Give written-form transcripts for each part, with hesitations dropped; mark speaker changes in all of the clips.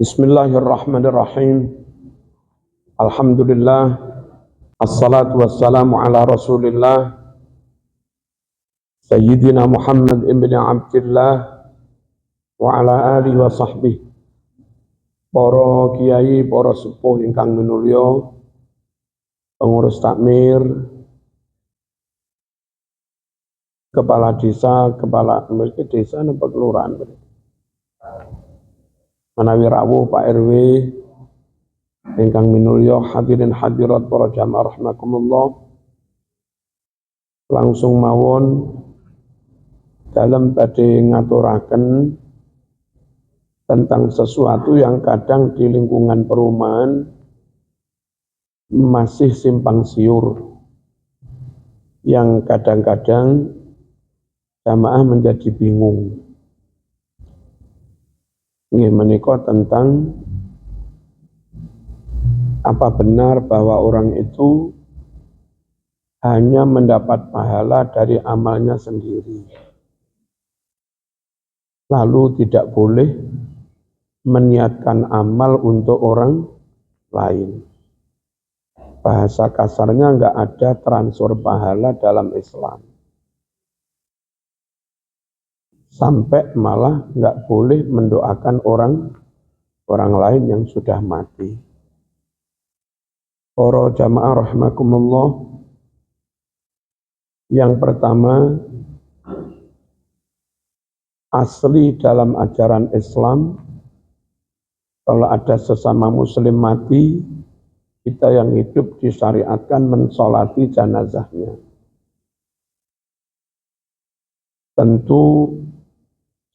Speaker 1: Bismillahirrahmanirrahim. Alhamdulillah. Assalatu wassalamu ala Rasulillah Sayyidina Muhammad ibn Abdillah wa ala alihi wa sahbihi. Para kiai, para sepuh ingkang minulya, pengurus takmir, kepala desa, desa napa kelurahan, menawi rawuh Pak RW ingkang minulya, hadirin hadirat para jamaah rahimakumullah. Langsung mawon dalam badhe ngaturaken tentang sesuatu yang kadang di lingkungan perumahan masih simpang siur, yang kadang-kadang jamaah menjadi bingung. Nggih menika tentang apa benar bahwa orang itu hanya mendapat pahala dari amalnya sendiri, lalu tidak boleh meniatkan amal untuk orang lain. Bahasa kasarnya enggak ada transfer pahala dalam Islam. Sampai malah enggak boleh mendoakan orang lain yang sudah mati. Para jamaah rahimakumullah, yang pertama, asli dalam ajaran Islam, kalau ada sesama muslim mati, kita yang hidup disyariatkan mensolati jenazahnya. Tentu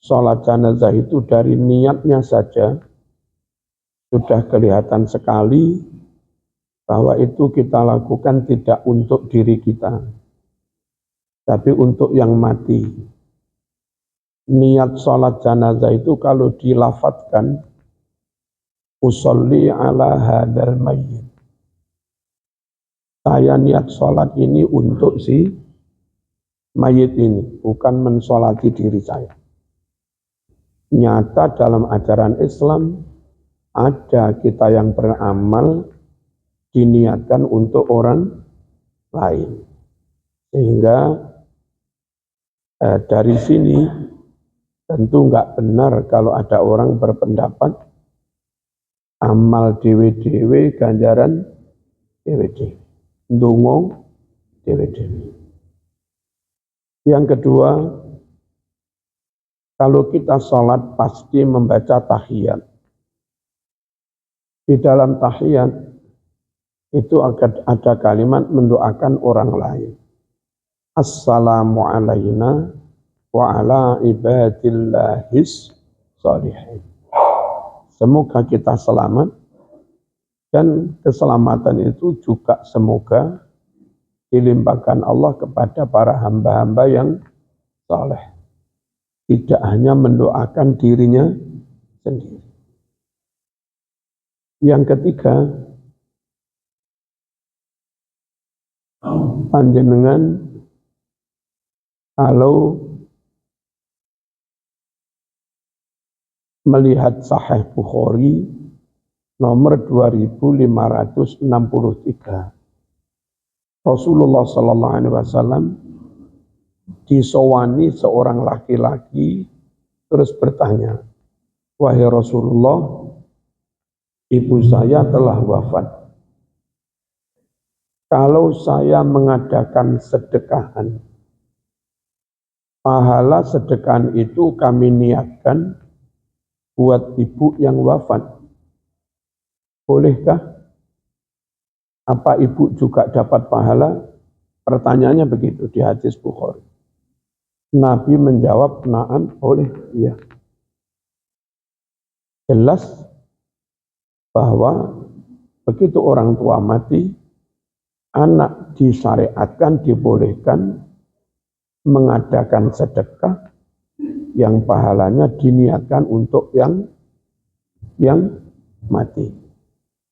Speaker 1: sholat jenazah itu dari niatnya saja sudah kelihatan sekali bahwa itu kita lakukan tidak untuk diri kita, tapi untuk yang mati. Niat sholat jenazah itu kalau dilafatkan, usolli ala hadal mayyit, saya niat sholat ini untuk si mayit ini, bukan mensolati diri saya. Nyata dalam ajaran Islam ada kita yang beramal diniatkan untuk orang lain. Sehingga dari sini tentu enggak benar kalau ada orang berpendapat amal dewe-dewe, ganjaran dewe-dewe, ndonga dewe-dewe. Yang kedua, kalau kita sholat pasti membaca tahiyat. Di dalam tahiyat itu ada kalimat mendoakan orang lain. Assalamu alayna wa ala ibadillahis sholihin. Semoga kita selamat, dan keselamatan itu juga semoga dilimpahkan Allah kepada para hamba-hamba yang saleh. Tidak hanya mendoakan dirinya sendiri. Yang ketiga, panjenengan kalau melihat Sahih Bukhari nomor 2563, Rasulullah sallallahu alaihi wasallam disowani seorang laki-laki terus bertanya, wahai Rasulullah, ibu saya telah wafat. Kalau saya mengadakan sedekahan, pahala sedekahan itu kami niatkan buat ibu yang wafat, bolehkah? Apa ibu juga dapat pahala? Pertanyaannya begitu di hadis Bukhari. Nabi menjawab, na'am, boleh, iya. Jelas bahwa begitu orang tua mati, anak disyariatkan, dibolehkan mengadakan sedekah yang pahalanya diniatkan untuk yang mati.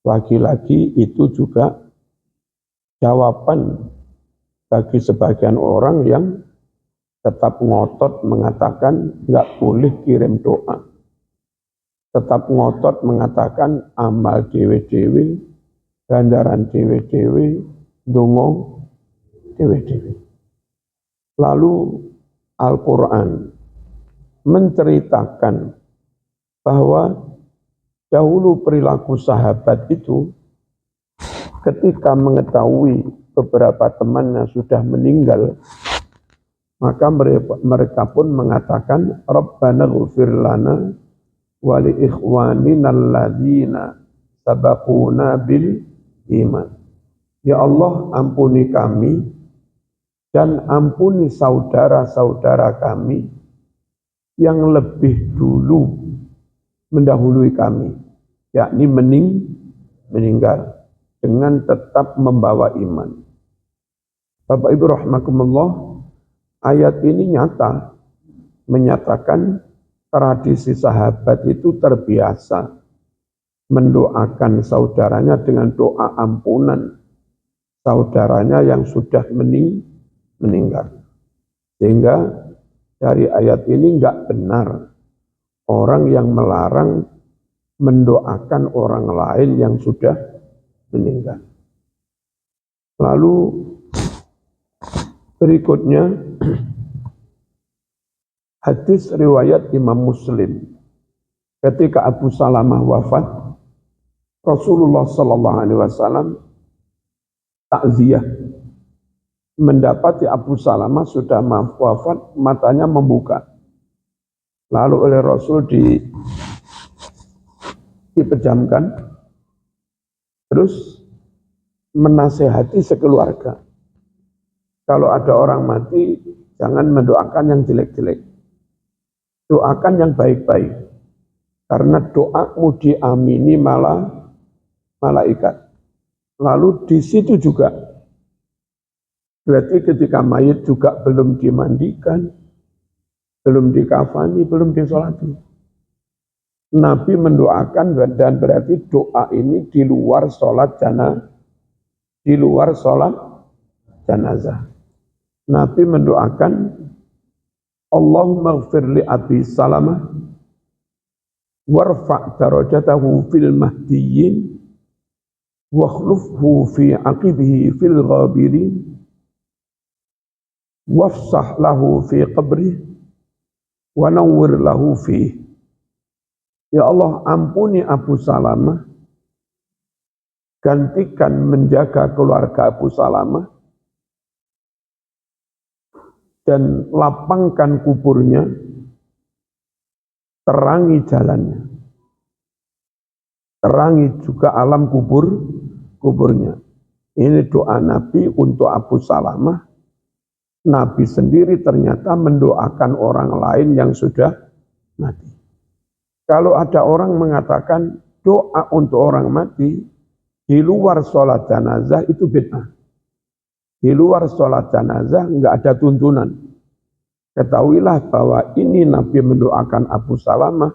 Speaker 1: Lagi-lagi itu juga jawaban bagi sebagian orang yang tetap ngotot mengatakan nggak boleh kirim doa. tetap ngotot mengatakan amal dewe-dewe, ganjaran dewe-dewe, dongo dewe-dewe. Lalu Al-Quran menceritakan bahwa dahulu perilaku sahabat itu ketika mengetahui beberapa temannya sudah meninggal, maka mereka pun mengatakan Rabbana ighfir lana wa li ikhwanina alladzina sabaquna bil iman. Ya Allah, ampuni kami dan ampuni saudara-saudara kami yang lebih dulu mendahului kami, yakni meninggal dengan tetap membawa iman. Bapak Ibu rahimakumullah, ayat ini nyata menyatakan tradisi sahabat itu terbiasa mendoakan saudaranya dengan doa ampunan saudaranya yang sudah meninggal. Sehingga dari ayat ini enggak benar orang yang melarang mendoakan orang lain yang sudah meninggal. Lalu berikutnya hadis riwayat Imam Muslim. Ketika Abu Salamah wafat, Rasulullah sallallahu alaihi wasallam takziah mendapati Abu Salamah sudah wafat, matanya membuka. Lalu oleh Rasul dipejamkan, terus menasehati sekeluarga. Kalau ada orang mati, jangan mendoakan yang jelek-jelek. Doakan yang baik-baik. Karena doamu diamini malaikat. Lalu di situ juga, berarti ketika mayit juga belum dimandikan, belum dikafani, belum disolati. Nabi mendoakan dan berarti doa ini di luar sholat jenazah. Nabi mendoakan, Allahumma ighfir li Abi Salamah warfa' darajatahu fil mahdiyyin wa akhlufhu fi aqibihi fil ghabirin wafsah lahu fi qabrihi wa nawwir lahu fi. Ya Allah, ampuni Abu Salamah, gantikan menjaga keluarga Abu Salamah dan lapangkan kuburnya, terangi jalannya, terangi juga alam kuburnya. Ini doa Nabi untuk Abu Salamah. Nabi sendiri ternyata mendoakan orang lain yang sudah mati. Kalau ada orang mengatakan doa untuk orang mati di luar sholat jenazah, itu bid'ah. Di luar sholat jenazah enggak ada tuntunan. Ketahuilah bahwa ini Nabi mendoakan Abu Salamah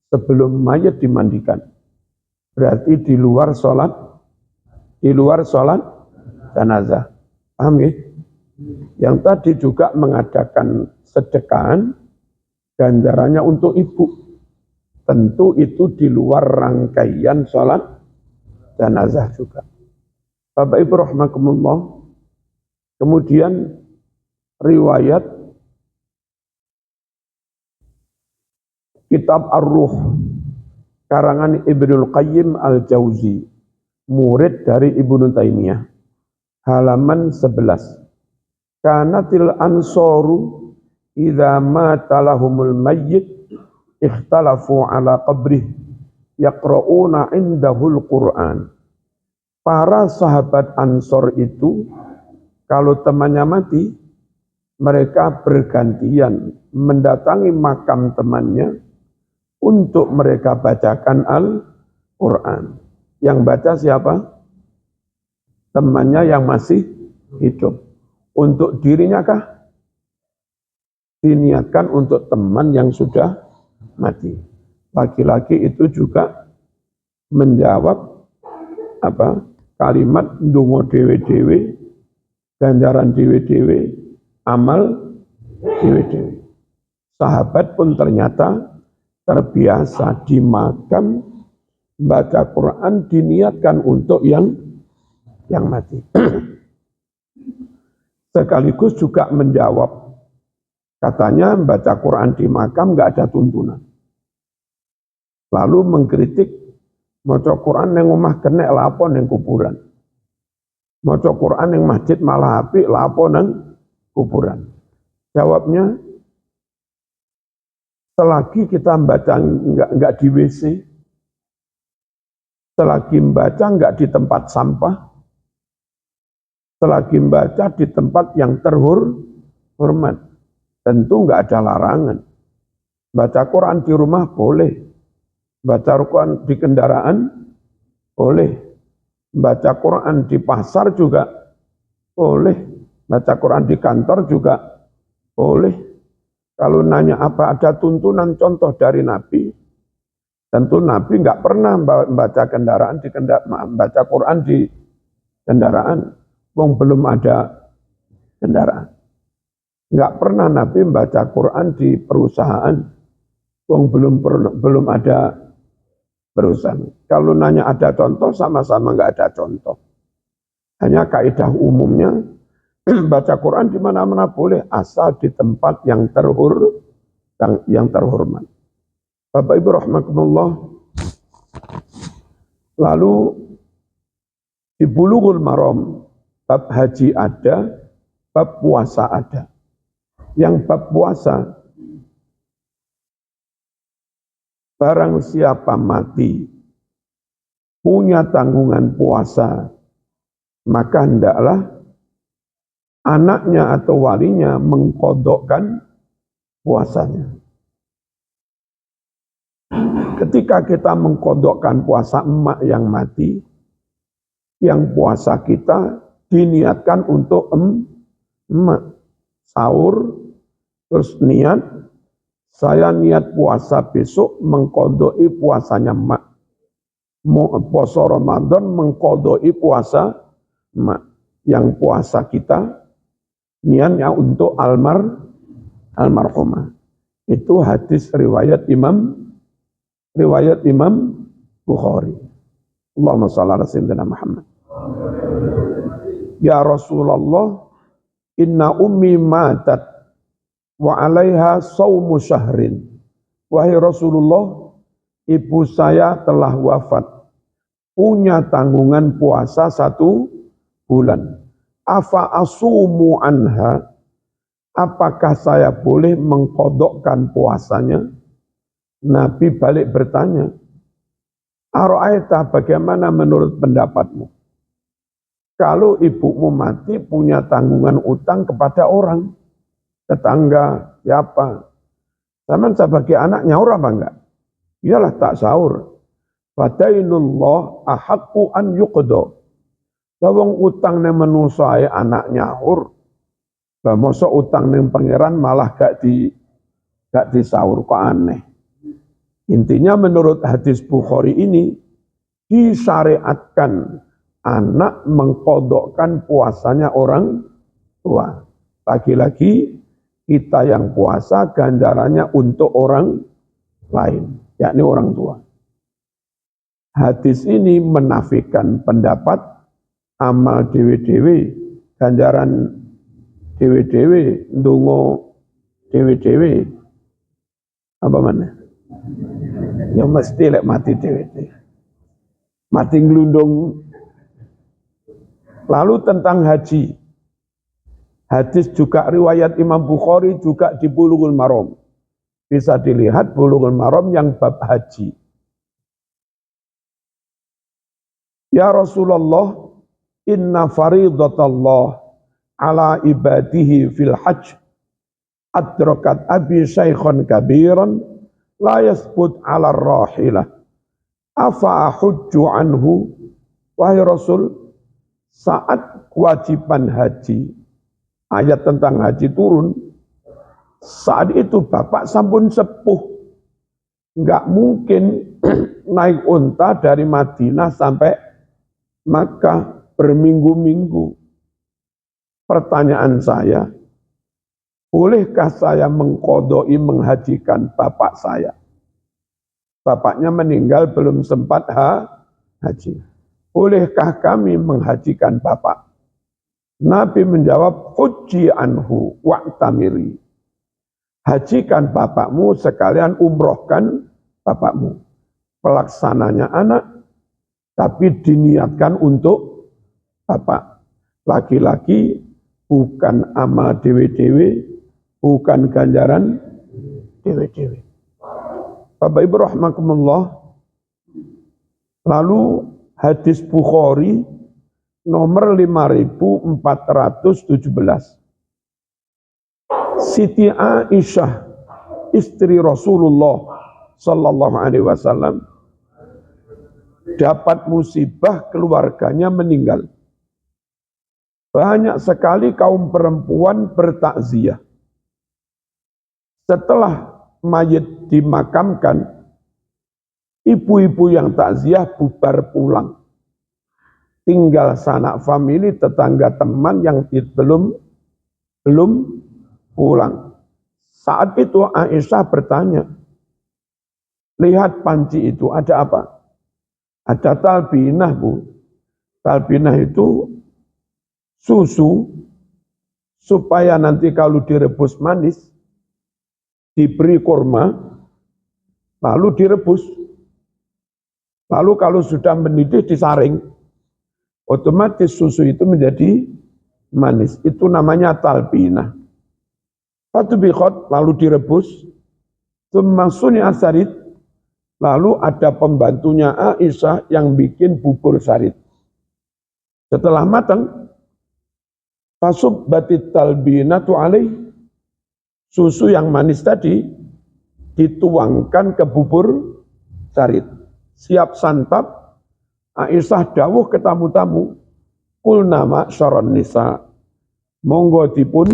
Speaker 1: sebelum mayat dimandikan. Berarti di luar sholat jenazah. Paham ya? Yang tadi juga mengadakan sedekahan, ganjarannya untuk ibu. Tentu itu di luar rangkaian sholat jenazah juga. Bapak Ibu rahimakumullah, kemudian riwayat Kitab Ar-Ruh karangan Ibnul Qayyim Al-Jauzi, murid dari Ibnu Taimiyah, halaman 11. Kanatil ansoru idza mata lahumul mayyit ikhtalafu ala qabrih yaqra'una indahul Qur'an. Para sahabat Ansor itu kalau temannya mati, mereka bergantian mendatangi makam temannya untuk mereka bacakan Al-Quran. Yang baca siapa? Temannya yang masih hidup. Untuk dirinya kah? Diniatkan untuk teman yang sudah mati. Laki-laki itu juga menjawab kalimat ndonga dewe-dewe, ganjaran dewe-dewe, amal dewe-dewe. Sahabat pun ternyata terbiasa di makam baca Quran diniatkan untuk yang mati. Sekaligus juga menjawab, katanya baca Quran di makam nggak ada tuntunan. Lalu mengkritik, maca Quran yang omah kenek lapo neng kuburan. Maca Quran yang masjid malah apik lapo neng kuburan. Jawabnya, selagi kita membaca nggak di WC, selagi membaca nggak di tempat sampah, selagi membaca di tempat yang terhormat, tentu nggak ada larangan. Baca Quran di rumah boleh, baca Quran di kendaraan boleh, baca Quran di pasar juga boleh, baca Quran di kantor juga boleh. Kalau nanya apa ada tuntunan contoh dari Nabi, tentu Nabi nggak pernah baca baca Quran di kendaraan, wong belum ada kendaraan. Nggak pernah Nabi membaca Quran di perusahaan, wong belum ada perusahaan. Kalau nanya ada contoh, sama-sama nggak ada contoh. Hanya kaidah umumnya, baca Quran di mana-mana boleh, asal di tempat yang terhormat. Bapak Ibu rahimakumullah, lalu di Bulughul Maram, bab haji ada, bab puasa ada. Yang bab puasa, barang siapa mati punya tanggungan puasa, maka hendaklah anaknya atau walinya mengqodokkan puasanya. Ketika kita mengqodokkan puasa emak yang mati, yang puasa kita diniatkan untuk emak. Sahur, terus niat, saya niat puasa besok mengqodoi puasanya emak. Puasa Ramadan mengqodoi puasa emak. Yang puasa kita niatnya untuk almarhumah. Itu hadis riwayat Imam Bukhari. Allahumma shalli ala sayyidina Muhammad. Ya Rasulullah, inna ummi matat wa alaiha saumu syahrin. Wahai Rasulullah, ibu saya telah wafat, punya tanggungan puasa 1 bulan. Afa asumu anha, apakah saya boleh mengqodokkan puasanya? Nabi balik bertanya, Ara'aita, bagaimana menurut pendapatmu? Kalau ibumu mati punya tanggungan utang kepada orang, tetangga, siapa? Zaman sebagai anak nyaur apa enggak? Iyalah tak sahur. Fadainullah ahaqqu an yuqdo. Lawang utang yang menusai anak nyaur. Lah masa utang yang pangeran malah gak disahur, kok aneh. Intinya menurut hadis Bukhari ini, disyariatkan anak mengqodokkan puasanya orang tua. Lagi-lagi kita yang puasa ganjarannya untuk orang lain, yakni orang tua. Hadis ini menafikan pendapat amal dewe-dewe, ganjaran dewe-dewe, ndonga dewe-dewe. Apa mana? Ya mesti lek mati dewe-dewe. Mati ngelundung. Lalu tentang haji. Hadis juga riwayat Imam Bukhari juga di Bulughul Maram. Bisa dilihat Bulughul Maram yang bab haji. Ya Rasulullah, inna faridatallah ala ibadihi fil hajj adrakat abi syaikhan kabiran la yasbut ala rahilah afa ahujju anhu. Wahai Rasul, saat kewajiban haji, ayat tentang haji turun, saat itu bapak sampun sepuh, nggak mungkin naik unta dari Madinah sampai Makkah berminggu-minggu. Pertanyaan saya, bolehkah saya mengqodoi, menghajikan bapak saya? bapaknya meninggal belum sempat haji. Bolehkah kami menghajikan bapak? Nabi menjawab, hujji anhu wa'tamiri. Hajikan bapakmu sekalian umrohkan bapakmu. Pelaksananya anak, tapi diniatkan untuk bapak. Laki-laki bukan amal dewe-dewe, bukan ganjaran dewe-dewe. Bapak Ibu rahimakumullah, lalu hadis Bukhari nomor 5417. Siti Aisyah, istri Rasulullah sallallahu alaihi wasallam, dapat musibah keluarganya meninggal. Banyak sekali kaum perempuan bertakziah. Setelah mayit dimakamkan, ibu-ibu yang takziah bubar pulang. Tinggal sanak famili, tetangga, teman yang belum pulang. Saat itu Aisyah bertanya, lihat panci itu ada apa? Ada talbinah, Bu. Talbinah itu susu supaya nanti kalau direbus manis, diberi kurma, lalu direbus. Lalu kalau sudah mendidih disaring, otomatis susu itu menjadi manis. Itu namanya talbinah. Fatubikhot, lalu direbus. Semaksudnya asarit, lalu ada pembantunya Aisyah yang bikin bubur sarit. Setelah matang, fasub batit talbinatu alaih, susu yang manis tadi dituangkan ke bubur sarit. Siap santap, Aisyah dawuh ke tamu-tamu, kulna ma'syaron nisa, monggo dipun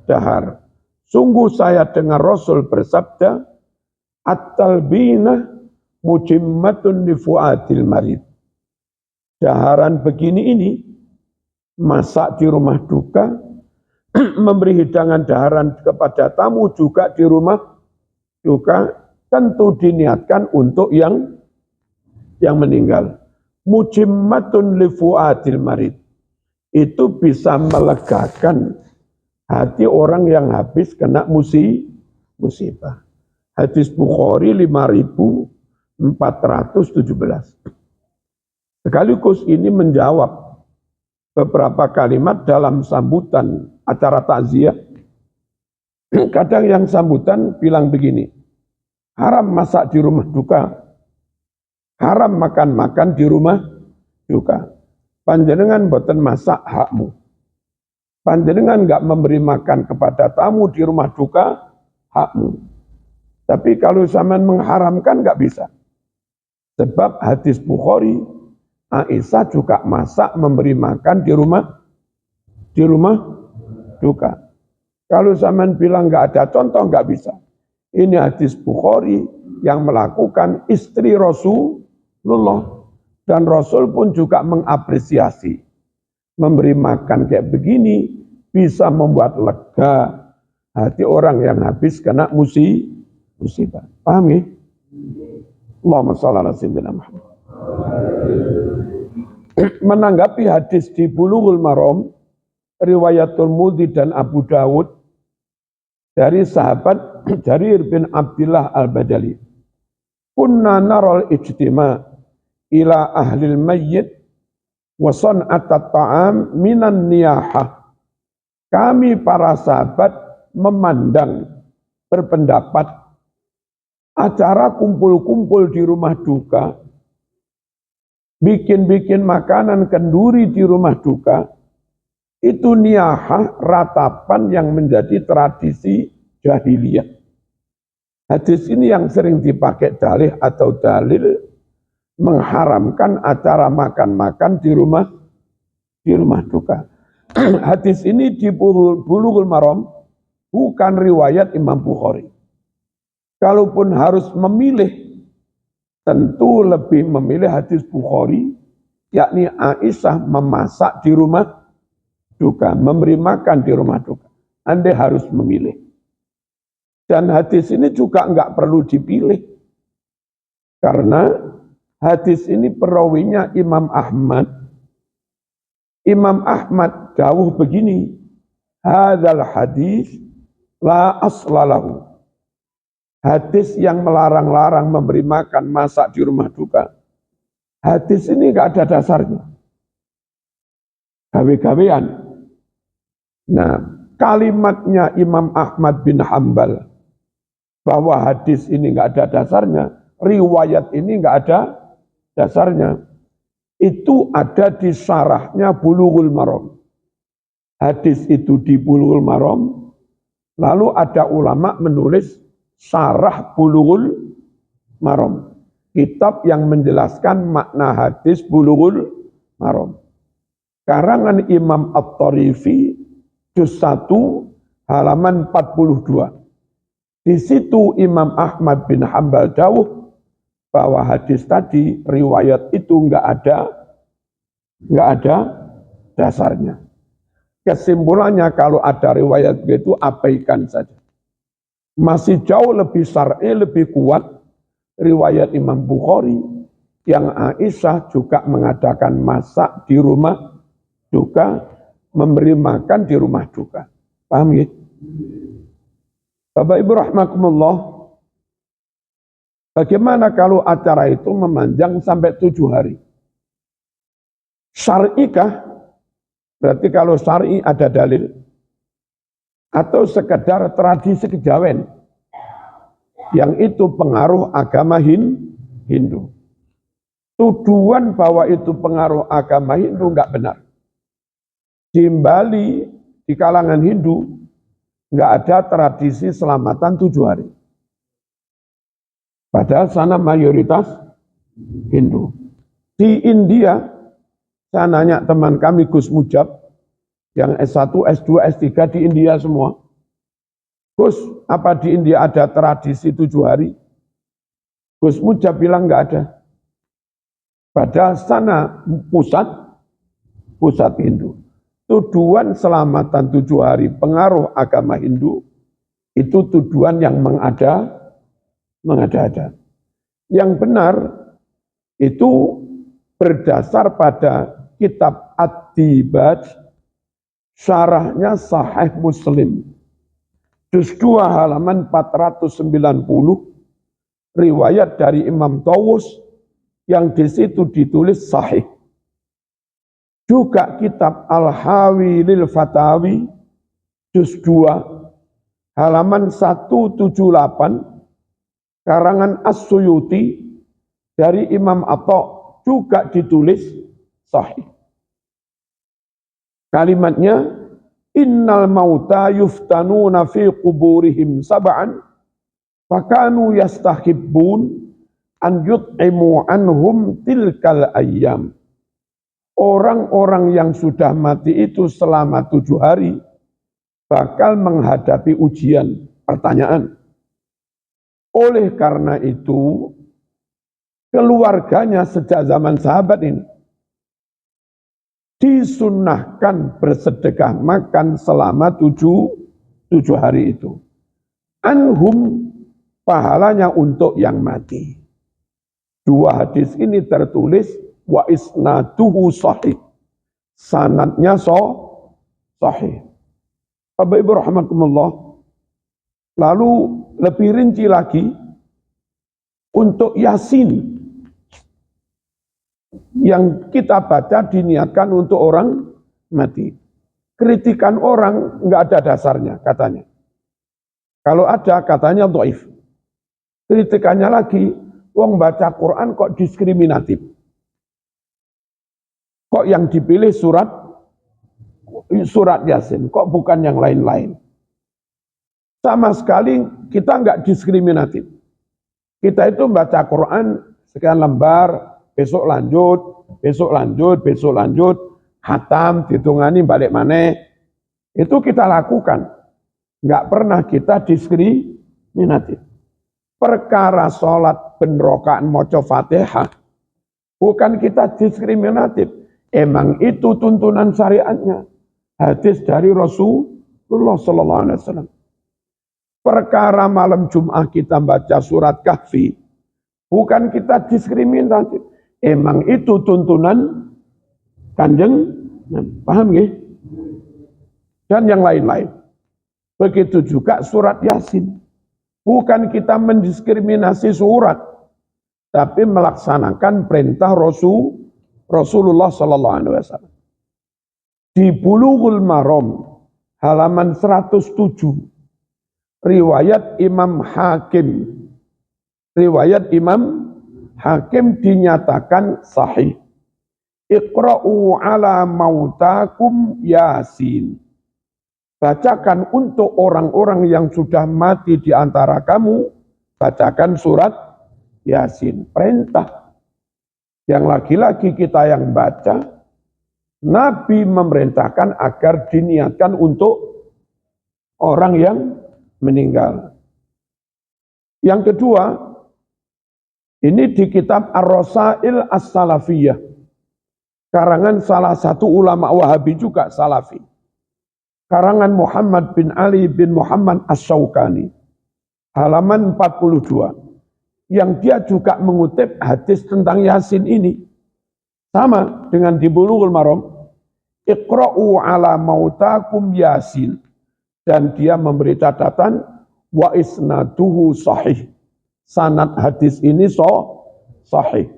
Speaker 1: dahar. Sungguh saya dengar Rasul bersabda, at-talbinah mujimmatun li fuadil marid. Daharan begini ini, masak di rumah duka, memberi hidangan daharan kepada tamu juga di rumah duka, tentu diniatkan untuk yang meninggal. Mujimmatun li fuadil marid. Itu bisa melegakan hati orang yang habis kena musibah. Hadis Bukhari 5417. Sekaligus ini menjawab beberapa kalimat dalam sambutan acara takziah. Kadang yang sambutan bilang begini, haram masak di rumah duka, haram makan-makan di rumah duka. Panjenengan boten masak hakmu. Panjenengan enggak memberi makan kepada tamu di rumah duka, hakmu. Tapi kalau zaman mengharamkan enggak bisa. Sebab hadis Bukhari, Aisyah juga masak memberi makan di rumah duka. Kalau zaman bilang enggak ada contoh, enggak bisa. Ini hadis Bukhari yang melakukan istri Rasulullah. Dan Rasul pun juga mengapresiasi. Memberi makan kayak begini bisa membuat lega hati orang yang habis kena musibah. Paham ya? Allahumma shalli ala sayyidina Muhammad. Menanggapi hadis di Bulughul Maram, riwayatul Mudhi dan Abu Dawud, dari sahabat Jarir bin Abdullah al-Bajali. Kunna narol ijtima' ila ahlil mayyit wa san'atat ta'am minan niyahah. Kami para sahabat memandang, berpendapat, acara kumpul-kumpul di rumah duka, bikin-bikin makanan kenduri di rumah duka, itu niyahah, ratapan yang menjadi tradisi jahiliyah. Hadis ini yang sering dipakai dalih atau dalil mengharamkan acara makan-makan di rumah duka. Hadis ini di Bulughul Maram bukan riwayat Imam Bukhari. Kalaupun harus memilih, tentu lebih memilih hadis Bukhari, yakni Aisyah memasak di rumah duka, memberi makan di rumah duka. Anda harus memilih. Dan hadis ini juga enggak perlu dipilih. Karena hadis ini perawinya Imam Ahmad. Imam Ahmad dawuh begini, hadzal hadis la aslalahu. Hadis yang melarang-larang memberi makan, masak di rumah duka. Hadis ini enggak ada dasarnya. Gawe-gawean. Nah, kalimatnya Imam Ahmad bin Hambal bahwa hadis ini enggak ada dasarnya, riwayat ini enggak ada dasarnya, itu ada di syarahnya Bulughul Maram. Hadis itu di Bulughul Maram, lalu ada ulama menulis syarah Bulughul Maram, kitab yang menjelaskan makna hadis Bulughul Maram. Karangan Imam At-Tarifi, juz 1, halaman 42. Di situ Imam Ahmad bin Hambal dawuh bahwa hadis tadi, riwayat itu enggak ada dasarnya. Kesimpulannya kalau ada riwayat begitu, abaikan saja. Masih jauh lebih syar'i, lebih kuat riwayat Imam Bukhari yang Aisyah juga mengadakan masak di rumah duka, memberi makan di rumah duka. Paham ya? Bapak Ibu rahmakumullah, bagaimana kalau acara itu memanjang sampai 7 hari? Syar'ikah? Berarti kalau syar'i ada dalil, atau sekedar tradisi kejawen yang itu pengaruh agama Hindu. Tuduhan bahwa itu pengaruh agama Hindu enggak benar. Di Bali, di kalangan Hindu, enggak ada tradisi selamatan 7 hari. Padahal sana mayoritas Hindu. Di India, saya nanya teman kami Gus Mujab, yang S1, S2, S3 di India semua. Gus, apa di India ada tradisi 7 hari? Gus Mujab bilang enggak ada. Padahal sana pusat Hindu. Tuduhan selamatan 7 hari pengaruh agama Hindu, itu tuduhan yang mengada-ada. Yang benar, itu berdasar pada kitab Ad-Dibaj, syarahnya Sahih Muslim. Juz 2 halaman 490, riwayat dari Imam Tawus, yang di situ ditulis sahih. Juga kitab Al-Hawi lil Fatawi, juz 2, halaman 178, karangan As-Suyuti, dari Imam Atha, juga ditulis sahih. Kalimatnya, innal mauta yuftanuna fi quburihim sab'an, fakanu yastahibbun an yut'imu anhum tilkal ayyam. Orang-orang yang sudah mati itu selama 7 hari bakal menghadapi ujian, pertanyaan. Oleh karena itu, keluarganya sejak zaman sahabat ini disunnahkan bersedekah makan selama 7 hari itu. Anhum, pahalanya untuk yang mati. 2 hadis ini tertulis wa isnaduhu sahih. Sanadnya sahih. Bapak Ibu rahimakumullah. Lalu lebih rinci lagi untuk Yasin yang kita baca diniatkan untuk orang mati. Kritikan orang enggak ada dasarnya katanya. Kalau ada katanya dhaif. Kritikannya lagi, wong baca Quran kok diskriminatif. Kok yang dipilih surat Yasin, kok bukan yang lain-lain? Sama sekali kita enggak diskriminatif. Kita itu baca Quran sekian lembar, besok lanjut, khatam, ditungani balik maneh. Itu kita lakukan. Enggak pernah kita diskriminatif. Perkara sholat ben rakaat maca Fatihah, bukan kita diskriminatif. Emang itu tuntunan syariatnya. Hadis dari Rasulullah sallallahu alaihi wasallam. perkara malam Jumat kita baca surat Kahfi, bukan kita diskriminatif. Emang itu tuntunan Kanjeng, paham ya? Dan yang lain-lain. Begitu juga surat Yasin. Bukan kita mendiskriminasi surat, tapi melaksanakan perintah Rasulullah Sallallahu Alaihi Wasallam. Di Bulughul Maram halaman 107, riwayat Imam Hakim. Riwayat Imam Hakim dinyatakan sahih. Iqra'u ala mautakum Yasin. Bacakan untuk orang-orang yang sudah mati di antara kamu, bacakan surat Yasin. Perintah. Yang lagi-lagi kita yang baca, Nabi memerintahkan agar diniatkan untuk orang yang meninggal. Yang kedua, ini di kitab Ar-Rasail As-Salafiyah, karangan salah satu ulama Wahabi juga Salafi, karangan Muhammad bin Ali bin Muhammad As-Syaukani, halaman 42, yang dia juga mengutip hadis tentang Yasin ini, sama dengan di Bulughul Maram, Iqra'u ala mautakum Yasin, dan dia memberi catatan wa isnaduhu sahih, sanad hadis ini sahih.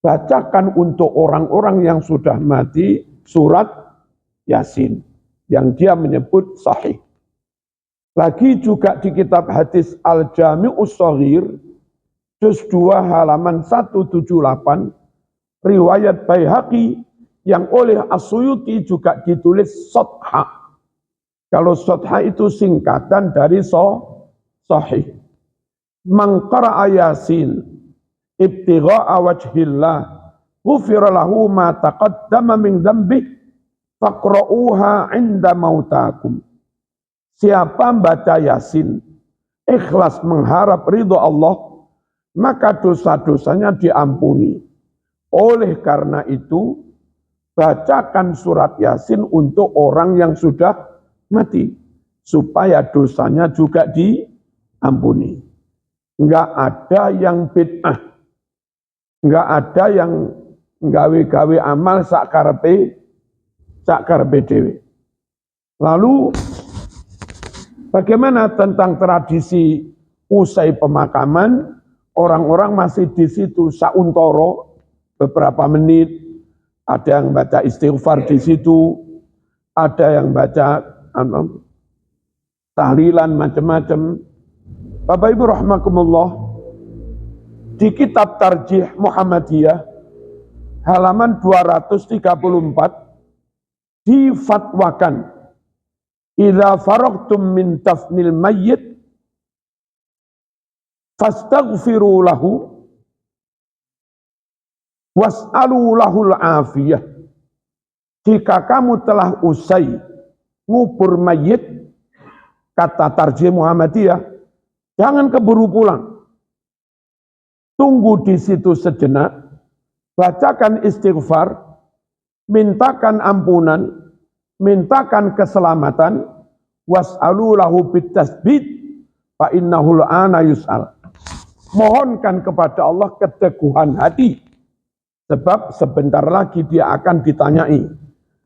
Speaker 1: Bacakan untuk orang-orang yang sudah mati surat Yasin, yang dia menyebut sahih. Lagi juga di kitab hadis Al-Jami'us Shaghir, juz 2 halaman 178, riwayat Baihaqi yang oleh As-Suyuti juga ditulis Sotha. Kalau Sotha itu singkatan dari sahih. Man qara'a Yasin ibtigha'a wajhillah ghufira lahu ma taqaddama min dzambih faqra'uha 'inda mautakum. Siapa baca Yasin ikhlas mengharap ridho Allah, maka dosa-dosanya diampuni. Oleh karena itu, bacakan surat Yasin untuk orang yang sudah mati, supaya dosanya juga diampuni. Enggak ada yang bid'ah, enggak ada yang gawe-gawe amal sakarepe dhewe. Lalu bagaimana tentang tradisi usai pemakaman, orang-orang masih di situ sauntoro beberapa menit, ada yang baca istighfar di situ, ada yang baca tahlilan macam-macam. Bapak Ibu rahimakumullah, di kitab Tarjih Muhammadiyah halaman 234 difatwakan, idza faragtum min tafnil mayyit fastaghfiru lahu was'alu lahul afiyah. Jika kamu telah usai ngubur mayit, kata Tarjih Muhammadiyah, jangan keburu pulang. Tunggu di situ sejenak, bacakan istighfar, mintakan ampunan, mintakan keselamatan, was'alu lahu bitasbit fa innahul ana yus'al. Mohonkan kepada Allah keteguhan hati, sebab sebentar lagi dia akan ditanyai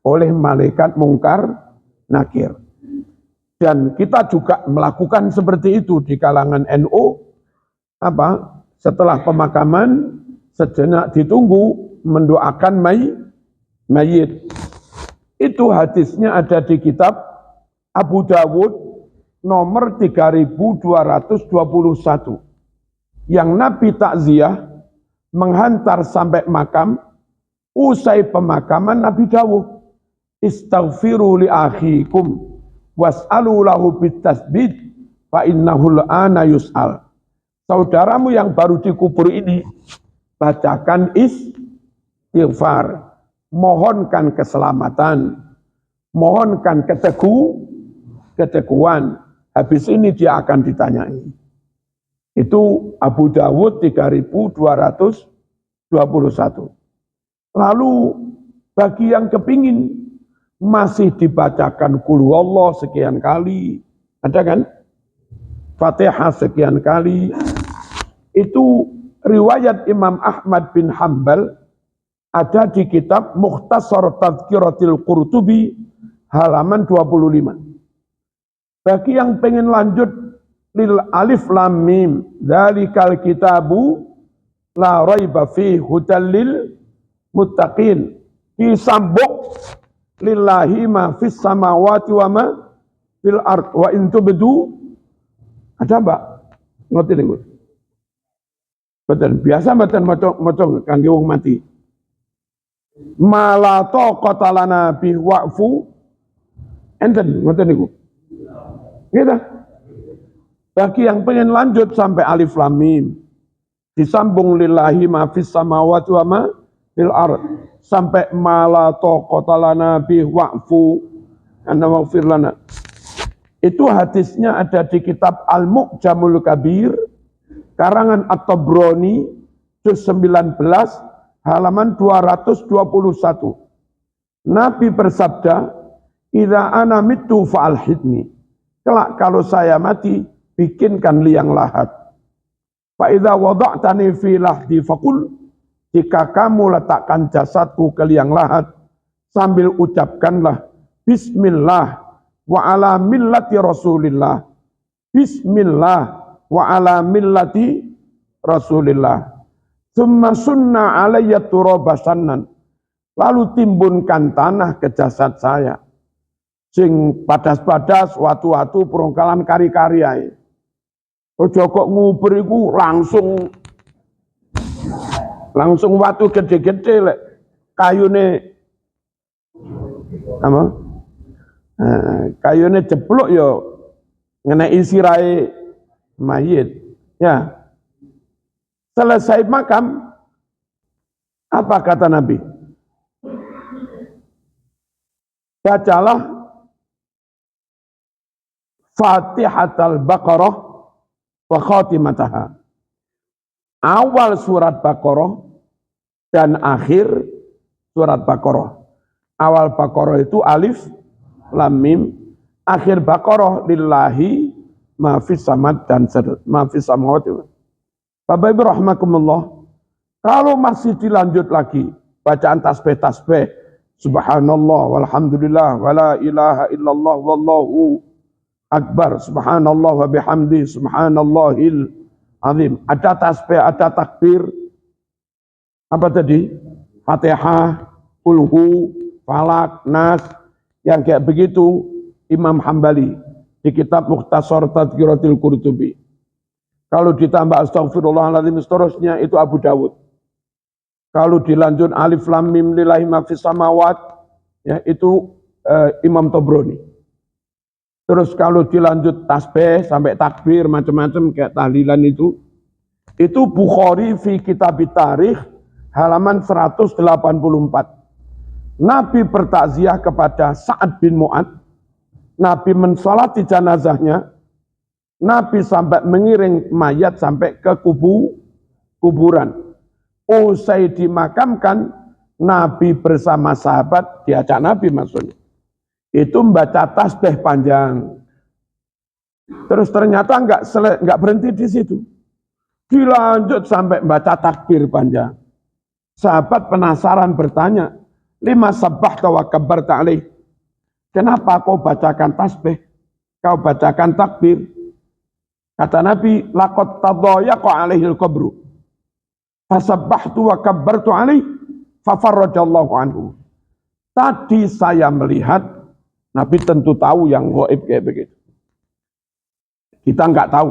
Speaker 1: oleh malaikat mungkar nakir. Dan kita juga melakukan seperti itu di kalangan NU. Setelah pemakaman, sejenak ditunggu, mendoakan mayit. Itu hadisnya ada di kitab Abu Dawud nomor 3221. Yang Nabi takziah menghantar sampai makam, usai pemakaman Nabi dawuh, istaghfiru li akhikum was'alu lahu bitasbit fa innahul ana yus'al. Saudaramu yang baru dikubur ini, bacakan istighfar, mohonkan keselamatan, mohonkan keteguhan. Habis ini dia akan ditanyai. Itu Abu Dawud 3221. Lalu bagi yang kepingin masih dibacakan Qul Huwallah sekian kali, ada kan? Fatihah sekian kali. Itu riwayat Imam Ahmad bin Hanbal ada di kitab Mukhtasar Tadhkiratil Qurtubi halaman 25. Bagi yang pengen lanjut lil alif lam mim dzalikal kitabu la raiba fi hudal lil muttaqin disambung lillahi ma fis samawati wa ma fil ard wa in tubdu ada mbak ngerti niku betul biasa mboten maca kangge wong mati mala taqata lana bi wa'fu enten ngoten niku gitu. Bagi yang pengen lanjut sampai alif lam mim disambung lillahi ma fis samawati wa ma fil ard sampai mala taqata lana bi wa'fu anna waghfir lana. Itu hadisnya ada di kitab Al-Mu'jamul Kabir karangan At-Tabrani juz 19 halaman 221. Nabi bersabda, "Idza ana mittu fa'alhidni." Kelak kalau saya mati, bikinkan liang lahat. Fa idza wada'tani fi lahdi faqul, jika kamu letakkan jasadku ke liang lahat, sambil ucapkanlah bismillah wa ala millati Rasulillah. Bismillah wa ala millati Rasulillah. Tsumma sunna alayya turaba sannan. Lalu timbunkan tanah ke jasad saya. Sing padas-padas watu-watu perongkalan kari-kari ae. Ojo kok nguber iku langsung watu gede-gede lek kayune apa? Kayune jeblok ya ngeneki sirahe mayit. Ya. Selesai makam apa kata Nabi? Bacalah Fatihatul Baqarah wa khatimataha. Awal surat Baqarah dan akhir surat Baqarah. Awal Baqarah itu alif lam mim, akhir Baqarah lillahi ma fis samad dan ma fis samawati. Bapak Ibu rahimakumullah, kalau masih dilanjut lagi bacaan tasbih-tasbih subhanallah walhamdulillah wala ilaha illallah wallahu akbar subhanallah wa bihamdi subhanallahil azim. Ada tasbih, ada takbir. Apa tadi? Fatihah, Qulhu, Falak, Nas. Yang kayak begitu Imam Hambali di kitab Mukhtasar Tadhkiratil Qurtubi. Kalau ditambah astagfirullahaladzim seterusnya itu Abu Dawud. Kalau dilanjut alif lam mim lillahi ma fis samawat ya itu Imam Tabrani. Terus kalau dilanjut tasbih sampai takbir macam-macam kayak tahlilan itu Bukhari fi kitab tarikh halaman 184. Nabi bertakziah kepada Sa'ad bin Mu'ad. Nabi mensolati jenazahnya. Nabi sampai mengiring mayat sampai ke kuburan. Usai dimakamkan, Nabi bersama sahabat diajak Nabi maksudnya. Itu membaca tasbih panjang. Terus ternyata enggak berhenti di situ. Dilanjut sampai membaca takbir panjang. Sahabat penasaran bertanya, "Lima sabbahta wa kabbarta alaih?" Kenapa kau bacakan tasbih? Kau bacakan takbir? Kata Nabi, "Laqad tadayyaqa alaihil qabru. Fasabbahtu wa kabbartu alaih, fafarrajallahu anhu." Tadi saya melihat, Nabi tentu tahu yang gaib kayak begitu. Kita enggak tahu.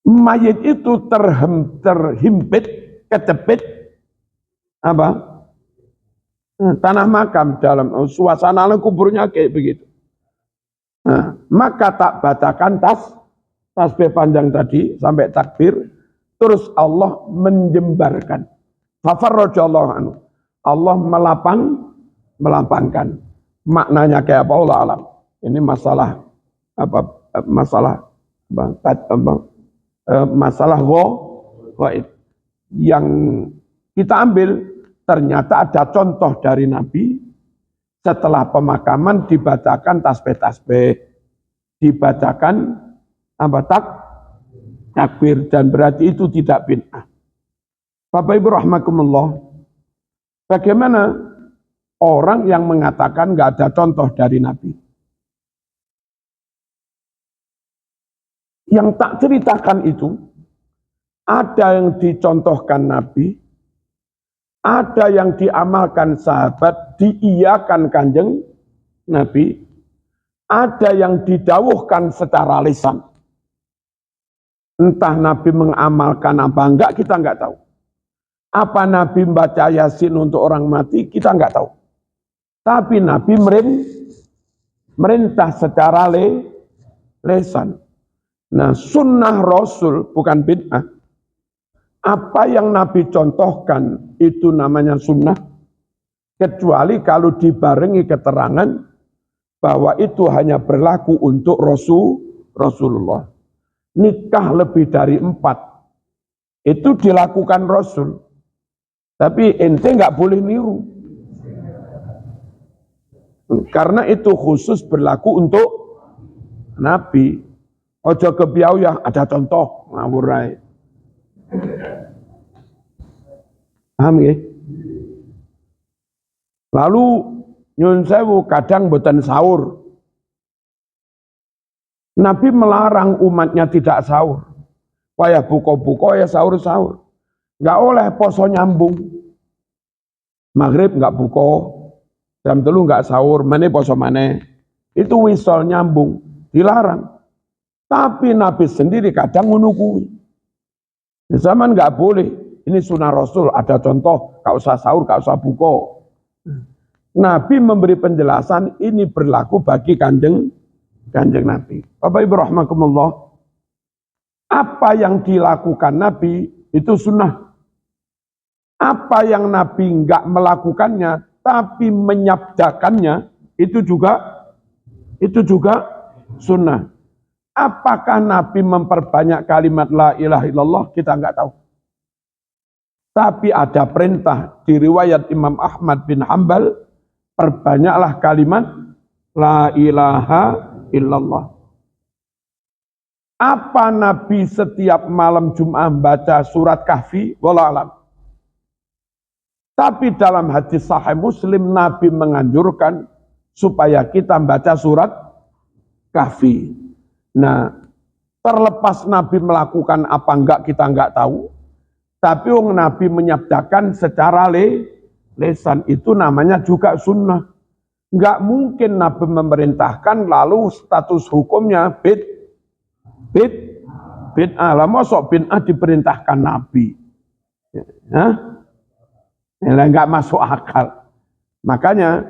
Speaker 1: Mayit itu terhimpit, kecepit, apa? Tanah makam dalam suasana kuburnya kayak begitu. Nah, maka tak bacakan tasbih panjang tadi sampai takbir, terus Allah menjembarkan. Fafarrajallahu anhu. Allah melapangkan. Maknanya kayak apa Allah alam. Ini masalah gaib yang kita ambil. Ternyata ada contoh dari Nabi setelah pemakaman dibacakan tasbih-tasbih. dibacakan apa takbir, dan berarti itu tidak bid'ah. Bapak Ibu rahimakumullah, bagaimana orang yang mengatakan nggak ada contoh dari Nabi? Yang tak ceritakan itu, ada yang dicontohkan Nabi, ada yang diamalkan sahabat, diiyakan kanjeng Nabi, ada yang didawuhkan secara lisan. Entah Nabi mengamalkan apa enggak, kita enggak tahu. Apa Nabi membaca Yasin untuk orang mati, kita enggak tahu. Tapi Nabi merintah secara lesan. Nah, sunnah Rasul bukan bid'ah. Apa yang Nabi contohkan itu namanya sunnah, kecuali kalau dibarengi keterangan bahwa itu hanya berlaku untuk Rasulullah. Nikah lebih dari 4 itu dilakukan Rasul, tapi ente nggak boleh niru, karena itu khusus berlaku untuk Nabi. Ojo kebiau ya, ada contoh ngawurai. Paham ya? Lalu nyun sewu kadang boten sahur. Nabi melarang umatnya tidak sahur. Waya buka-buka ya sahur-sahur. Enggak oleh poso nyambung. Maghrib enggak buka, jam 3 enggak sahur, mene poso mane. Itu wisol nyambung, dilarang. Tapi Nabi sendiri kadang menukui. Zaman enggak boleh. Ini sunnah Rasul, ada contoh, enggak usah sahur, enggak usah buka. Nabi memberi penjelasan ini berlaku bagi kanjeng Nabi. Bapak Ibu rahimakumullah, apa yang dilakukan Nabi itu sunnah. Apa yang Nabi enggak melakukannya tapi menyabdakannya itu juga sunnah. Apakah Nabi memperbanyak kalimat la ilaha illallah? Kita enggak tahu. Tapi ada perintah di riwayat Imam Ahmad bin Hanbal, perbanyaklah kalimat la ilaha illallah. Apa Nabi setiap malam Jumat baca surat Kahfi? Wallahu a'lam. Tapi dalam hadis Sahih Muslim, Nabi menganjurkan supaya kita baca surat Kahfi. Nah, terlepas Nabi melakukan apa enggak, kita enggak tahu. Tapi Nabi menyabdakan secara lesan, itu namanya juga sunnah. Enggak mungkin Nabi memerintahkan lalu status hukumnya bid'ah. Lah mosok bid'ah diperintahkan Nabi. Enggak masuk akal. Makanya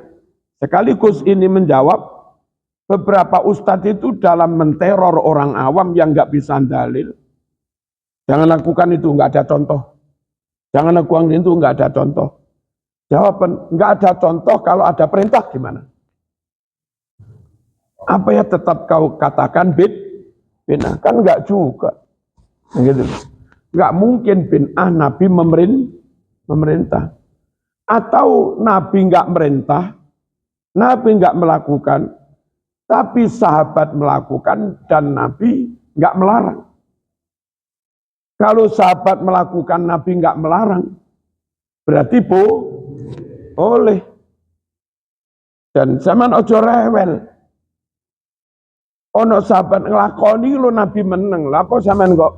Speaker 1: sekaligus ini menjawab beberapa ustadz itu dalam menteror orang awam yang enggak bisa dalil. Jangan lakukan itu, enggak ada contoh. Jangan lakukan itu, enggak ada contoh. Jawaban, enggak ada contoh, kalau ada perintah gimana? Apa ya tetap kau katakan bid'ah? Kan enggak juga. Gitu. Enggak mungkin bid'ah Nabi memerintah. Atau Nabi enggak merintah, Nabi enggak melakukan, tapi sahabat melakukan dan Nabi enggak melarang. Kalau sahabat melakukan, Nabi enggak melarang, berarti boleh. Dan zaman ojo rewel. Ono sahabat ngelakoni lo Nabi meneng. Lah kok zaman kok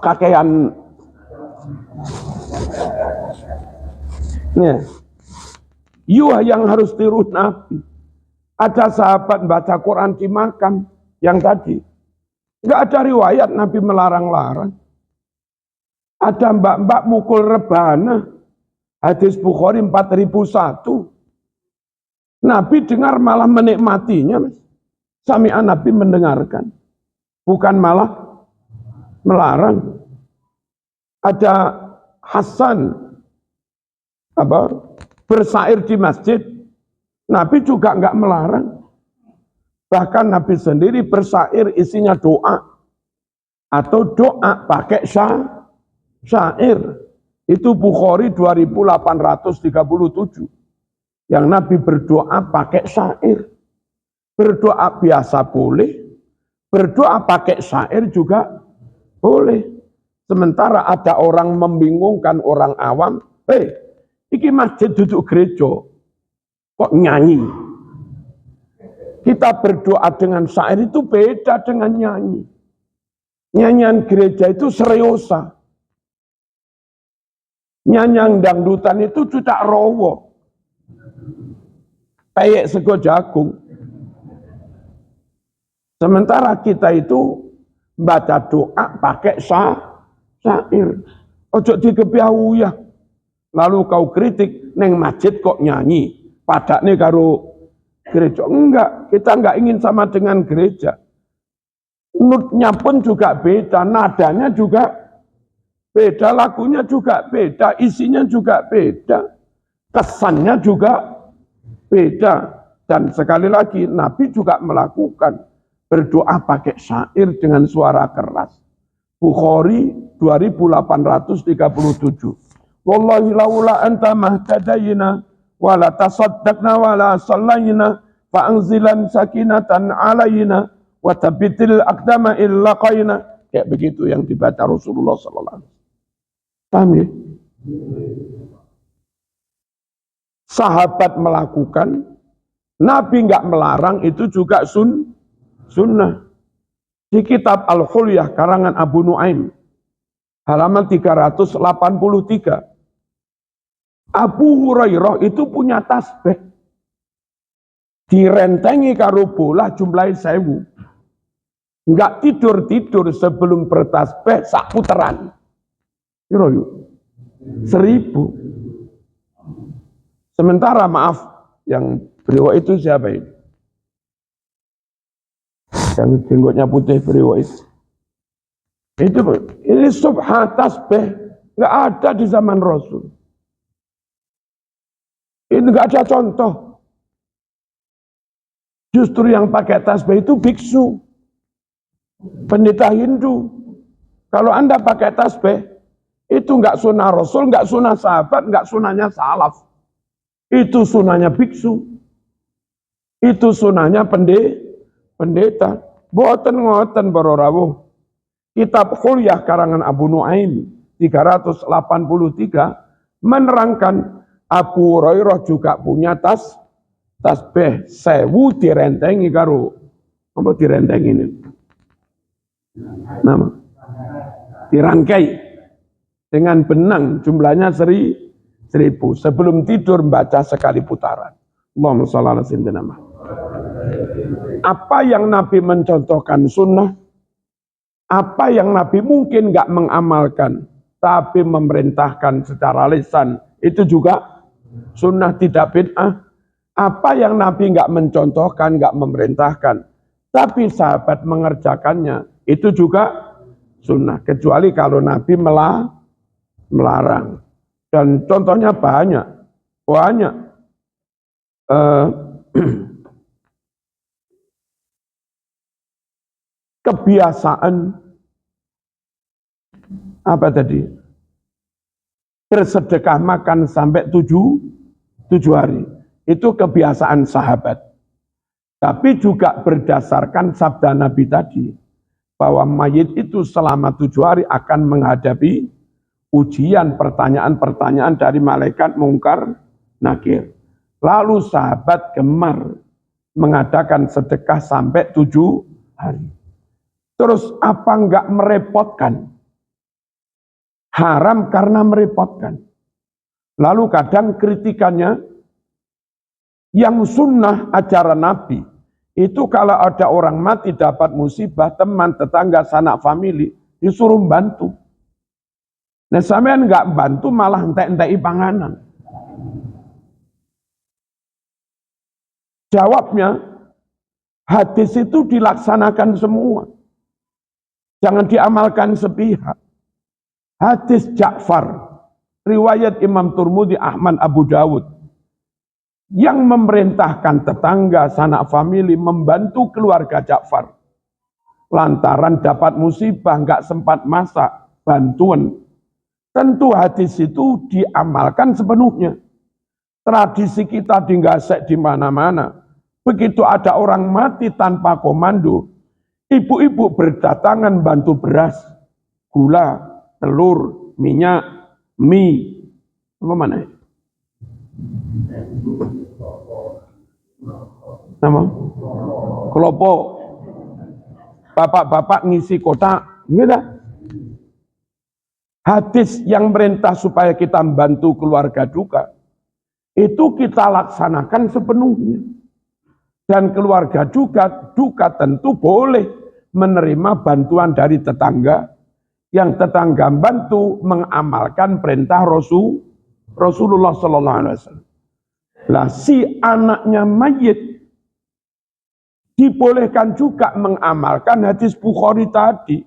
Speaker 1: kakean. Ya. You yang harus tiru Nabi. Ada sahabat baca Quran di makam yang tadi. Enggak ada riwayat Nabi melarang-larang. Ada mbak-mbak mukul rebana. Hadis Bukhari 4001. Nabi dengar malah menikmatinya. Sami'an Nabi mendengarkan. Bukan malah melarang. Ada Hasan bersair di masjid. Nabi juga enggak melarang. Bahkan Nabi sendiri bersair isinya doa. Atau doa pakai syair. Itu Bukhari 2837. Yang Nabi berdoa pakai syair. Berdoa biasa boleh, berdoa pakai syair juga boleh. Sementara ada orang membingungkan orang awam, iki masjid duduk gereja, kok nyanyi? Kita berdoa dengan syair itu beda dengan nyanyi. Nyanyian gereja itu seriosa. Nyanyian dangdutan itu cucak rowo. Peyek sego jagung. Sementara kita itu baca doa pakai syair. Ojo dikepiawuyah. Lalu kau kritik, neng masjid kok nyanyi. Padakne karo gereja. Enggak, kita enggak ingin sama dengan gereja. Nutnya pun juga beda, nadanya juga beda, lagunya juga beda, isinya juga beda, kesannya juga beda. Dan sekali lagi Nabi juga melakukan berdoa pakai syair dengan suara keras. Bukhari 2837. Wallahi laula anta mahtadayna wala tasaddaqna wala sallayna fa anzilan sakinatan alayna wa tabbitil aqdama illa qayna. Kayak begitu yang dibaca Rasulullah sallallahu alaihi wasallam. Paham ya? Sahabat melakukan, Nabi enggak melarang, itu juga sunnah. Di kitab Al-Khulyah karangan Abu Nuaim halaman 383, Abu Hurairah itu punya tasbih direntengi karo bola jumlahi 1000. Enggak tidur sebelum bertasbih sak puteran. Piro yuk? 1000. Sementara maaf, yang beliau itu siapa ini? Yang jenggotnya putih beliau itu. Ini subhan tasbih nggak ada di zaman Rasul. Ini nggak ada contoh. Justru yang pakai tasbih itu biksu, pendeta Hindu. Kalau Anda pakai tasbih, itu nggak sunnah Rasul, nggak sunnah sahabat, nggak sunnahnya salaf. Itu sunnahnya biksu. Itu sunnahnya pendeta. Boten ngoten para rawuh. Kitab Khulyah karangan Abu Nuaim 383 menerangkan Abu Hurairah juga punya tasbih 1000 direntengi karo apa direntengi ini? Nama dirangkai dengan benang jumlahnya 1000. Sebelum tidur membaca sekali putaran. Allahumma shalli ala sayyidina Muhammad. Apa yang Nabi mencontohkan sunnah, apa yang Nabi mungkin nggak mengamalkan, tapi memerintahkan secara lisan, itu juga sunnah, tidak bid'ah. Apa yang Nabi nggak mencontohkan, nggak memerintahkan, tapi sahabat mengerjakannya, itu juga sunnah. Kecuali kalau Nabi melarang. Dan contohnya banyak. Kebiasaan apa tadi? Bersedekah makan sampai 7 hari. Itu kebiasaan sahabat. Tapi juga berdasarkan sabda Nabi tadi, bahwa mayit itu selama 7 hari akan menghadapi ujian, pertanyaan-pertanyaan dari malaikat mungkar nakir. Lalu sahabat gemar mengadakan sedekah sampai 7 hari. Terus apa enggak merepotkan? Haram karena merepotkan. Lalu kadang kritikannya, yang sunnah ajaran Nabi, itu kalau ada orang mati dapat musibah, teman, tetangga, sanak famili, disuruh bantu. Nah sampean enggak bantu malah entek-enteki panganan. Jawabnya, hadis itu dilaksanakan semua. Jangan diamalkan sepihak. Hadis Ja'far, riwayat Imam Turmudi, Ahmad, Abu Dawud, yang memerintahkan tetangga, sanak famili membantu keluarga Ja'far. Lantaran dapat musibah, enggak sempat masak, bantuan. Tentu hadis itu diamalkan sepenuhnya. Tradisi kita digasek di mana-mana. Begitu ada orang mati tanpa komando, ibu-ibu berdatangan bantu beras, gula, telur, minyak, mie. Apa mana? Nama? Kelopo. Bapak-bapak ngisi kotak. Gitu. Hadis yang merintah supaya kita membantu keluarga duka, itu kita laksanakan sepenuhnya. Dan keluarga duka tentu boleh menerima bantuan dari tetangga, yang tetangga bantu mengamalkan perintah Rasulullah Sallallahu Alaihi Wasallam. Lah si anaknya mayit dibolehkan juga mengamalkan hadis Bukhari tadi,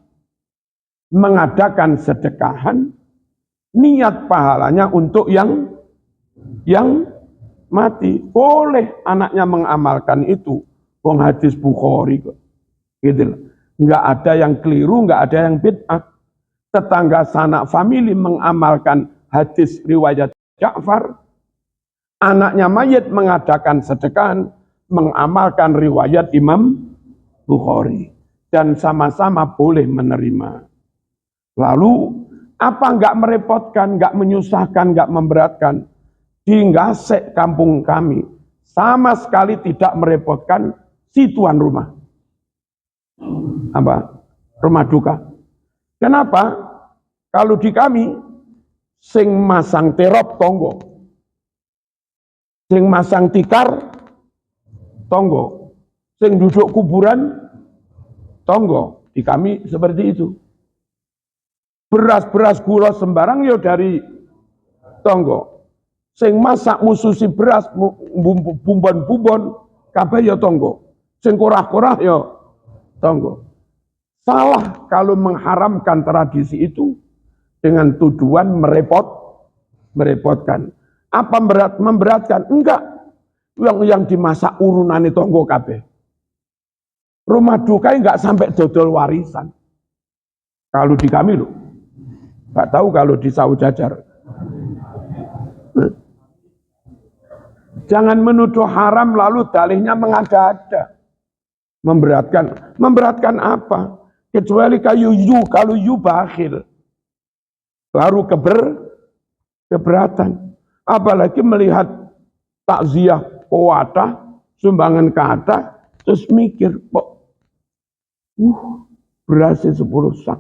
Speaker 1: mengadakan sedekahan, niat pahalanya untuk yang mati. Boleh anaknya mengamalkan itu. Wong hadis Bukhari kok. Gitu loh. Enggak ada yang keliru, enggak ada yang bid'ah. Tetangga sanak famili mengamalkan hadis riwayat Ja'far. Anaknya mayit mengadakan sedekahan, mengamalkan riwayat Imam Bukhari. Dan sama-sama boleh menerima. Lalu, apa enggak merepotkan, enggak menyusahkan, enggak memberatkan? Di Ngasek kampung kami, sama sekali tidak merepotkan si tuan rumah. Apa? Rumah duka. Kenapa? Kalau di kami, sing masang terop tonggo. Sing masang tikar, tonggo. Sing duduk kuburan, tonggo. Di kami seperti itu. Beras-beras gula sembarang ya dari tonggo. Sing masak mususi beras, bumbon-bumbon, kabeh ya tonggo. Sing korah-korah ya tonggo. Salah kalau mengharamkan tradisi itu dengan tuduhan merepotkan. Apa memberatkan? Enggak. Yang dimasak urunane tonggo kabeh. Rumah duka enggak sampai dodol warisan. Kalau di kami loh. Enggak tahu kalau di Saujajar. Jangan menuduh haram lalu dalihnya mengada-ada. Memberatkan. Memberatkan apa? Kecuali kalau you bakhil. Lalu keberatan. Apalagi melihat takziah kewata, sumbangan kata, terus mikir, kok berasnya 10 sak.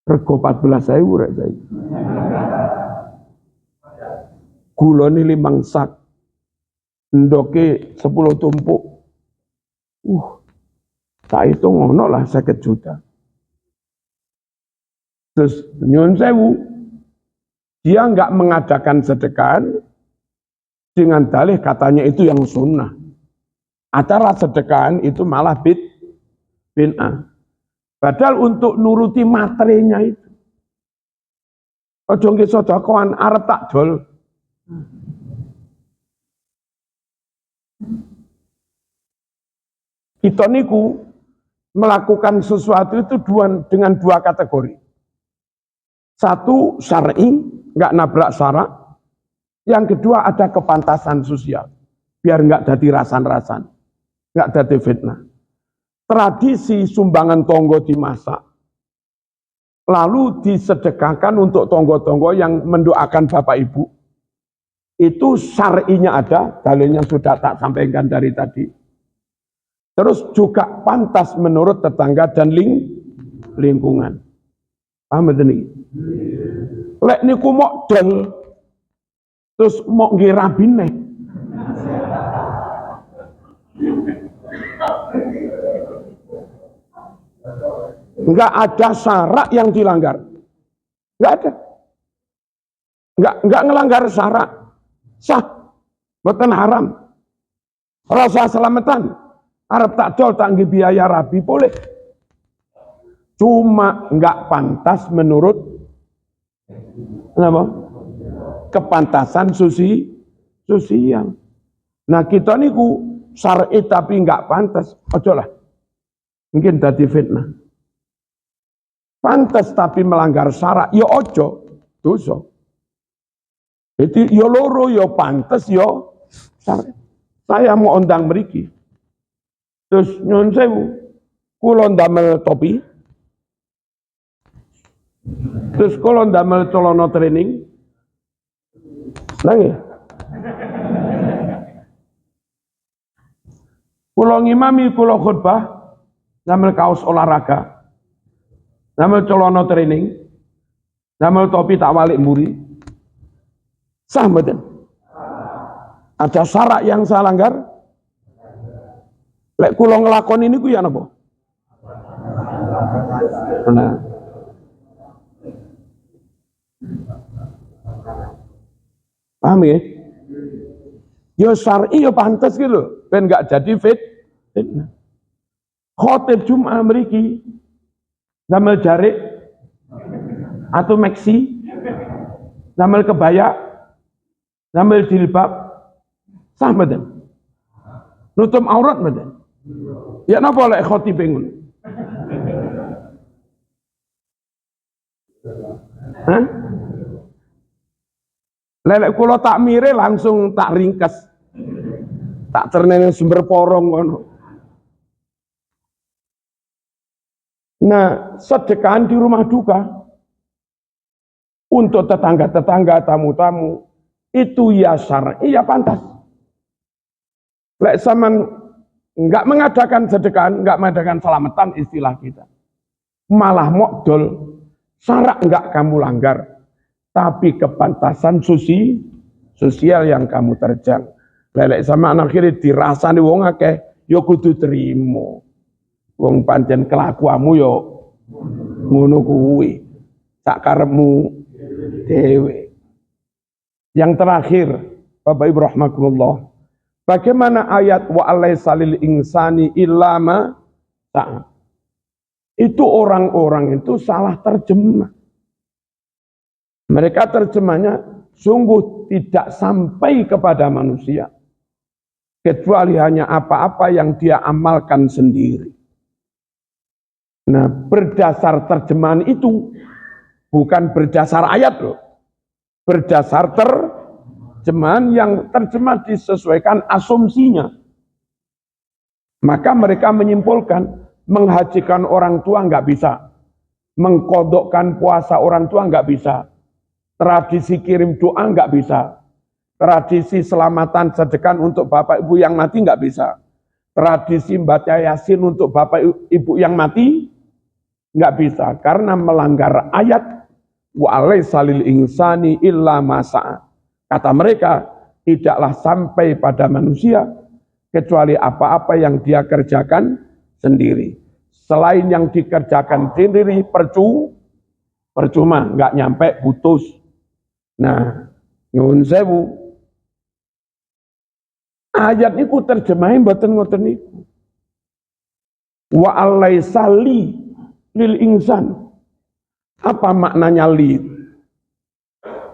Speaker 1: Rego 14.000 rek saya. Gula ini 5 sak. Ndoke 10 tumpuk. Tak itu ngono lah 50 juta. Terus nyun sewu, dia enggak mengadakan sedekahan dengan dalih katanya itu yang sunnah. Acara sedekahan itu malah bid'ah. Padahal untuk nuruti materinya itu. Ojo nggih sedekahan arep tak dol. Kita niku melakukan sesuatu itu dengan 2 kategori. Satu syar'i, enggak nabrak syarak. Yang kedua ada kepantasan sosial. Biar enggak jadi rasan-rasan. Enggak jadi fitnah. Tradisi sumbangan tonggo dimasak. Lalu disedekahkan untuk tonggo-tonggo yang mendoakan Bapak Ibu. Itu syar'inya ada, dalilnya sudah tak sampaikan dari tadi. Terus juga pantas menurut tetangga dan lingkungan. Paham betul nih? Lek niku mok del terus mok nggih rabine. Enggak ada syarak yang dilanggar. Enggak ada. Enggak ngelanggar syarak. Sah. Mboten haram. Rasa selamatan. Arab tak dol tanggi biaya rabi boleh. Cuma enggak pantas menurut apa? Kepantasan sosial. Nah kita niku syar'i tapi enggak pantas. Ojo lah. Mungkin dadi fitnah. Pantas tapi melanggar syarak, ya ojo. dosa. Jadi yo loro yo pantes yo saya mau undang mriki. Terus nyun sewu, kula ndamel topi. Terus kula ndamel celana training. Nggih. Kula ngimami, kula khutbah, ndamel kaos olahraga. Ndamel celana training. Ndamel topi tak walik mburi. Sah mboten? Ada syarat yang saya langgar? Lek kula nglakoni niku ya napa? Nah. Paham ya? Yo syar'i yo pantes gitu, ben gak jadi fitnah. Khotib Jumat mriki damel jarik atau meksi, damel kebaya, damel jilbab, sah mboten? Nutup aurat mboten? Ya napa lek khotib ngono? Hah? Lelek kula tak mire langsung tak ringkes. Tak ternene sumber porong ngono. Nah, sedekahan di rumah duka untuk tetangga-tetangga, tamu-tamu itu ya syar'i ya pantas. Lek zaman enggak mengadakan sedekahan, enggak mengadakan selamatan istilah kita. Malah mokdol, syarat enggak kamu langgar. Tapi kepantasan sosial yang kamu terjang. Lelek sama anak kiri dirasani wong akeh, yo kudu trimo. Wong pancen kelakuanmu yo ngono kuwi. Sak karepmu dhewe. Yang terakhir, Bapak Ibu rahimakumullah. Bagaimana ayat wa alaisa lil insani illa ma sa'a? Itu orang-orang itu salah terjemah. Mereka terjemahnya sungguh tidak sampai kepada manusia. Kecuali hanya apa-apa yang dia amalkan sendiri. Nah, berdasar terjemahan itu bukan berdasar ayat loh. Berdasar terjemahan yang terjemah disesuaikan asumsinya. Maka mereka menyimpulkan menghajikan orang tua nggak bisa. Mengkodokkan puasa orang tua nggak bisa. Tradisi kirim doa nggak bisa. Tradisi selamatan sedekah untuk bapak ibu yang mati nggak bisa. Tradisi baca yasin untuk bapak ibu yang mati nggak bisa. Karena melanggar ayat wa alaisa lil insani illa ma sa'a. Kata mereka, tidaklah sampai pada manusia kecuali apa-apa yang dia kerjakan sendiri. Selain yang dikerjakan sendiri percuma, nggak nyampe putus. Nah, nyuwun sewu. Ayat niku terjemahin mboten ngoten niku. Wa alaisa lil insan. Apa maknanya li?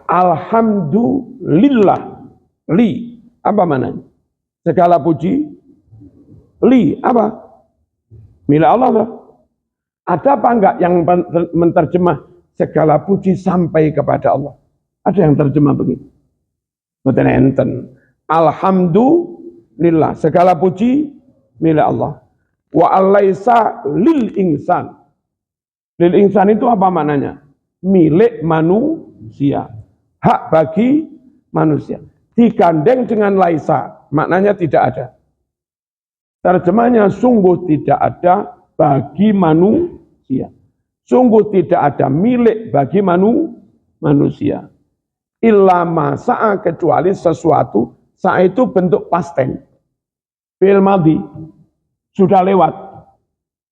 Speaker 1: Alhamdulillah. Li, apa maknanya? Segala puji li, apa? Milik Allah lah. Ada apa enggak yang menterjemah segala puji sampai kepada Allah? Ada yang terjemah begini. Mboten enten. Alhamdulillah, segala puji milik Allah. Wa alaisa lil insan. Lil insan itu apa maknanya? Milik manusia. Hak bagi manusia. Digandeng dengan laisa, maknanya tidak ada. Terjemahnya sungguh tidak ada bagi manusia. Sungguh tidak ada milik bagi manusia. Illa ma sa'a, kecuali sesuatu. Sa'a itu bentuk past tense. Fi'il madhi. Sudah lewat.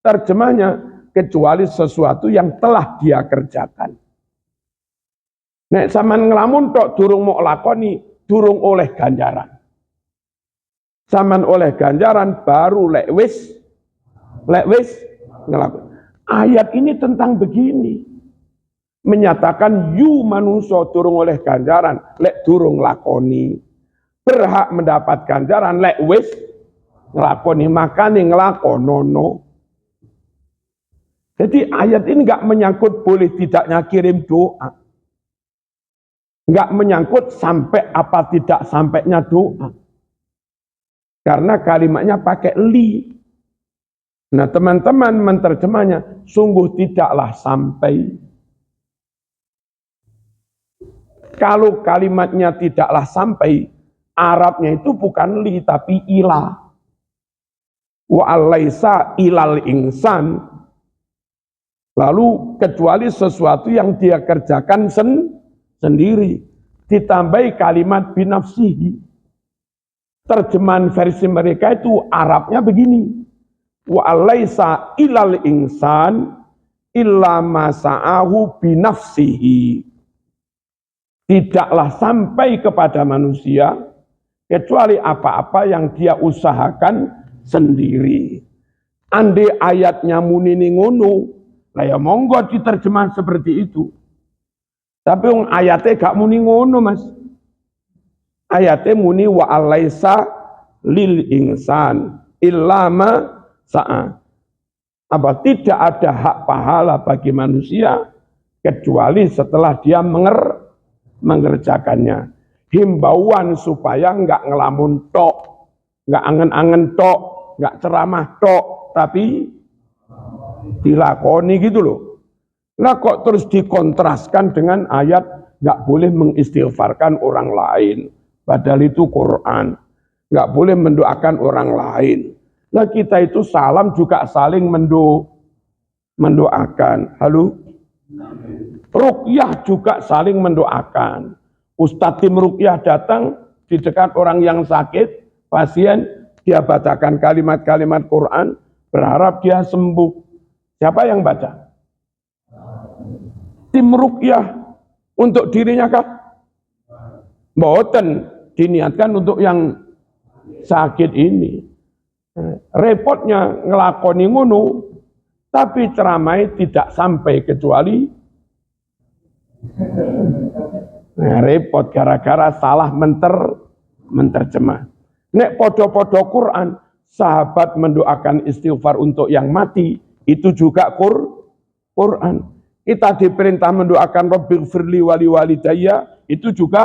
Speaker 1: Terjemahnya kecuali sesuatu yang telah dia kerjakan. Nek sampean ngelamun tok durung mau lakoni, durung oleh ganjaran. Sampean oleh ganjaran baru lek wis ngelakoni. Ayat ini tentang begini. Menyatakan yu manusia durung oleh ganjaran, lek durung lakoni. Berhak mendapat ganjaran lek wis ngelakoni, makane ngelakonono. Jadi ayat ini enggak menyangkut boleh tidaknya kirim doa. Enggak menyangkut sampai apa tidak sampainya doa. Karena kalimatnya pakai li. Nah teman-teman menerjemahnya, sungguh tidaklah sampai. Kalau kalimatnya tidaklah sampai, Arabnya itu bukan li tapi ila. Wa alaisa ilal insan. Lalu kecuali sesuatu yang dia kerjakan sendiri. Ditambahi kalimat binafsihi. Terjemahan versi mereka itu Arabnya begini. Wa alaisa ilal insan illa masa'ahu binafsihi. Tidaklah sampai kepada manusia kecuali apa-apa yang dia usahakan sendiri. Andai ayatnya munini ngono, lah ya monggo diterjemah seperti itu. Tapi ayatnya gak muni ngono, Mas. Ayatnya muni wa alaisa lil insan illa ma sa'a. Apa tidak ada hak pahala bagi manusia kecuali setelah dia mengerjakannya. Himbauan supaya enggak ngelamun tok, enggak angen-angen tok, enggak ceramah tok, tapi dilakoni gitu loh. Lah kok terus dikontraskan dengan ayat enggak boleh mengistighfarkan orang lain, padahal itu Quran. Enggak boleh mendoakan orang lain. Nah kita itu salam juga saling mendoakan. Halo? Ruqyah juga saling mendoakan. Ustadz tim Ruqyah datang di dekat orang yang sakit, pasien, dia bacakan kalimat-kalimat Quran, berharap dia sembuh. Siapa yang baca? Tim Ruqyah. Untuk dirinya kah? Mboten, diniatkan untuk yang sakit ini. Repotnya ngelakoni ngono, tapi ceramai tidak sampai kecuali repot gara-gara salah menterjemah. Nek podo-podo Quran, sahabat mendoakan istighfar untuk yang mati, itu juga Quran. Kita diperintah mendoakan Rabbighfirli wali walidayya, itu juga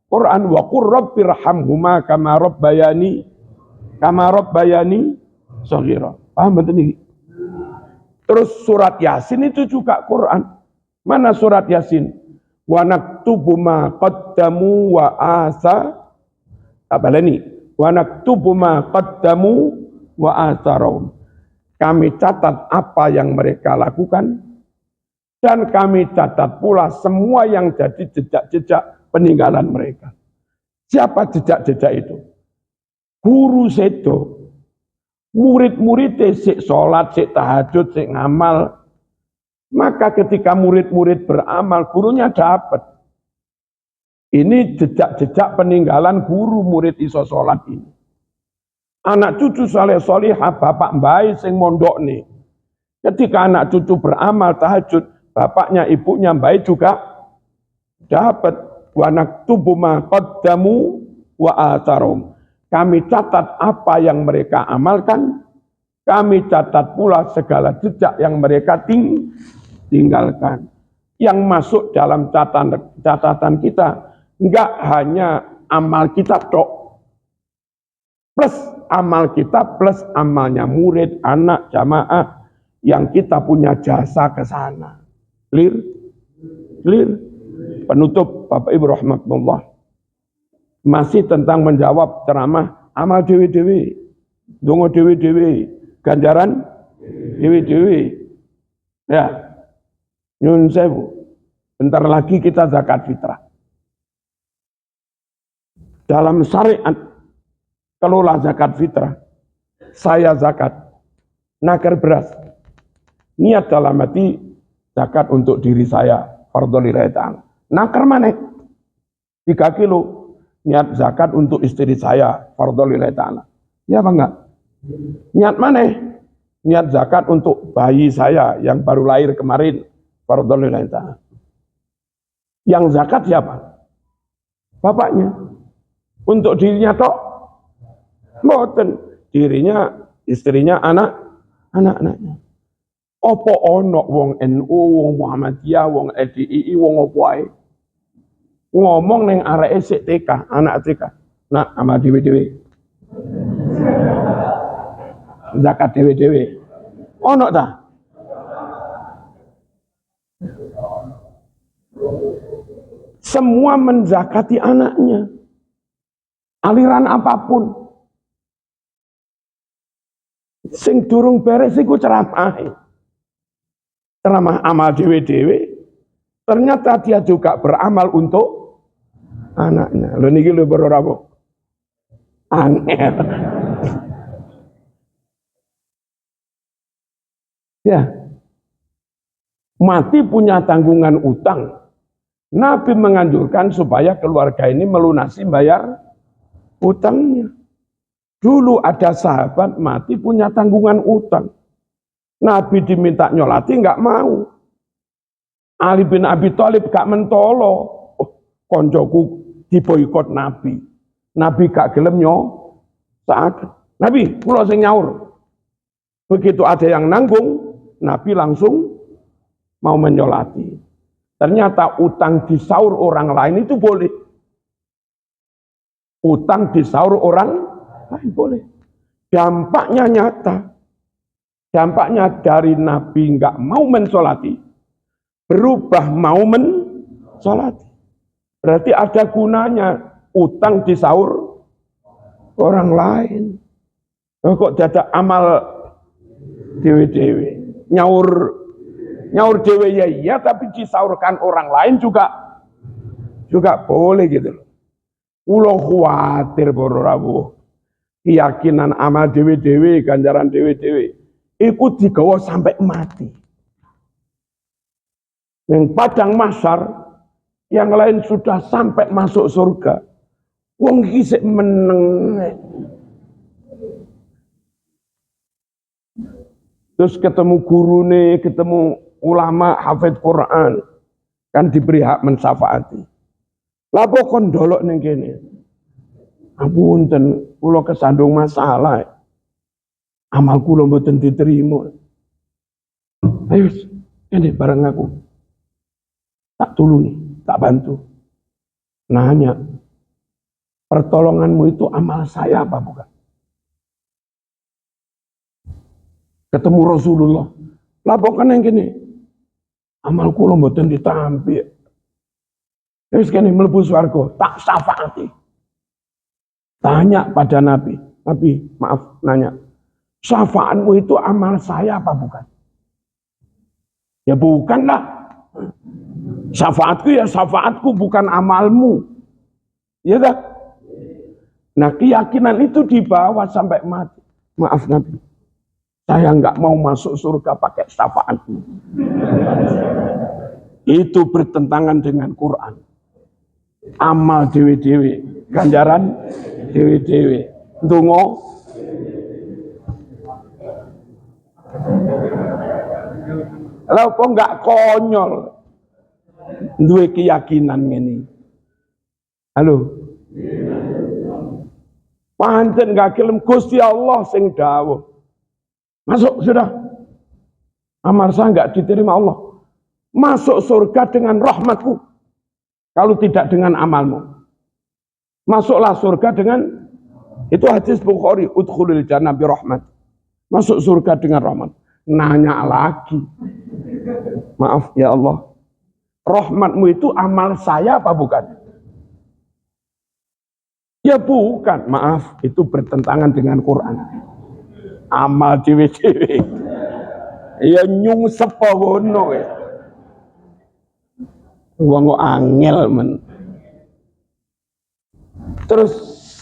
Speaker 1: Quran. Wa qur rabbirhamhuma kama rabbayani shaghira. Paham betul ini? Terus surat Yasin itu juga Quran. Mana surat Yasin? Wa naktubu ma qaddamu wa asa abalani. Wa naktubu ma qaddamu wa asarahum. Kami catat apa yang mereka lakukan dan kami catat pula semua yang jadi jejak-jejak peninggalan mereka. Siapa jejak-jejak itu? Guru sedo, murid-murid sik salat, sik tahajud, sik ngamal. Maka ketika murid-murid beramal, gurunya dapat. Ini jejak-jejak peninggalan guru murid iso salat ini. Anak cucu saleh solihah, bapak mbak sing mondok nih. Ketika anak cucu beramal tahajud, bapaknya ibunya mbak juga dapat. Wa naktubu ma qaddamu wa atharum. Kami catat apa yang mereka amalkan, kami catat pula segala jejak yang mereka tinggalkan. Yang masuk dalam catatan kita, enggak hanya amal kita tok, plus amal kita, plus amalnya murid, anak, jamaah, yang kita punya jasa ke sana. Clear? Clear? Penutup Bapak Ibu rahmatullah. Masih tentang menjawab ceramah amal dewi-dewi, dongo dewi-dewi, ganjaran dewi-dewi. Ya, nyun sewu. Bentar lagi kita zakat fitrah. Dalam syariat kelola zakat fitrah, saya zakat nakar beras. Niat dalam hati zakat untuk diri saya, fardhu lillahi ta'ala. Nakar mana? 3 kilo. Niat zakat untuk istri saya, fardhu lillahi ta'ala. Ya apa enggak? Niat mana? Niat zakat untuk bayi saya yang baru lahir kemarin, fardhu lillahi ta'ala. Yang zakat siapa? Bapaknya. Untuk dirinya tok? Mboten. Dirinya, istrinya, anak-anaknya. Apa ono wong NU, wong Muhammadiyah, wong LDII, wong apa ae ngomong neng areke sik TK, anak TK. Nak amal dhewe-dhewe. Zakat dhewe-dhewe. Ono ta? Semua menzakati anaknya. Aliran apapun. Sing durung beres iku ceramah. Ceramah amal dhewe-dhewe. Ternyata dia juga beramal untuk anaknya. Lho niki lho para rawuh. Angel. Ya. Mati punya tanggungan utang. Nabi menganjurkan supaya keluarga ini melunasi bayar utangnya. Dulu ada sahabat mati punya tanggungan utang. Nabi diminta nyolati nggak mau. Ali bin Abi Thalib gak mentolo. Oh, koncoku diboikot Nabi. Nabi gak gelem saat. Nabi, kula sing nyaur. Begitu ada yang nanggung, Nabi langsung mau menyolati. Ternyata utang disaur orang lain itu boleh. Utang disaur orang lain boleh. Dampaknya nyata. Dampaknya dari Nabi nggak mau mensolati, berubah mau mensolati. Berarti ada gunanya utang disaur orang lain. Kok dadak amal dewe-dewe. Nyaur dewe ya, tapi disaurkan orang lain juga boleh gitu loh. Kula khawatir para rawuh. Keyakinan amal dewe-dewe, ganjaran dewe-dewe iku digawa sampai mati. Yang padang mahsyar yang lain sudah sampai masuk surga. Wong iki sik meneng. Terus ketemu gurune, ketemu ulama hafid Quran, kan diberi hak mensyafaati. Lapo kon dolok ning kene. Apunten, kula kesandung masalah. Amal kula mboten diterima. Ayo, ini bareng aku. Tak tulungi, tak bantu. Nanya, pertolonganmu itu amal saya apa bukan? Ketemu Rasulullah. Laporkan yang gini. Amal kula mboten ditampi. Wis kene mlebu swarga, tak syafaati. Tanya pada Nabi. Nabi, maaf nanya. Syafaatmu itu amal saya apa bukan? Ya bukanlah. Syafaatku ya syafaatku, bukan amalmu. Ya tak? Nah keyakinan itu dibawa sampai mati. Maaf Nabi. Saya nggak mau masuk surga pakai syafaatmu. Itu bertentangan dengan Quran. Amal dewe-dewe, ganjaran dewe-dewe. Ndonga lha kok nggak konyol duwe keyakinan ngene. Halo. Pancen gak gelem Gusti Allah sing dawuh. Masuk sudah. Amal saya nggak diterima Allah. Masuk surga dengan rahmatku. Kalau tidak dengan amalmu. Masuklah surga dengan, itu hadis Bukhari, udkhulil jannah bi rahmat. Masuk surga dengan rahmat. Nanya lagi. Maaf ya Allah. Rahmatmu itu amal saya apa bukan? Ya bukan. Maaf, itu bertentangan dengan Quran. Amal dewe-dewe. Ya nyungsep ngono ya. Wong kok angel men. Terus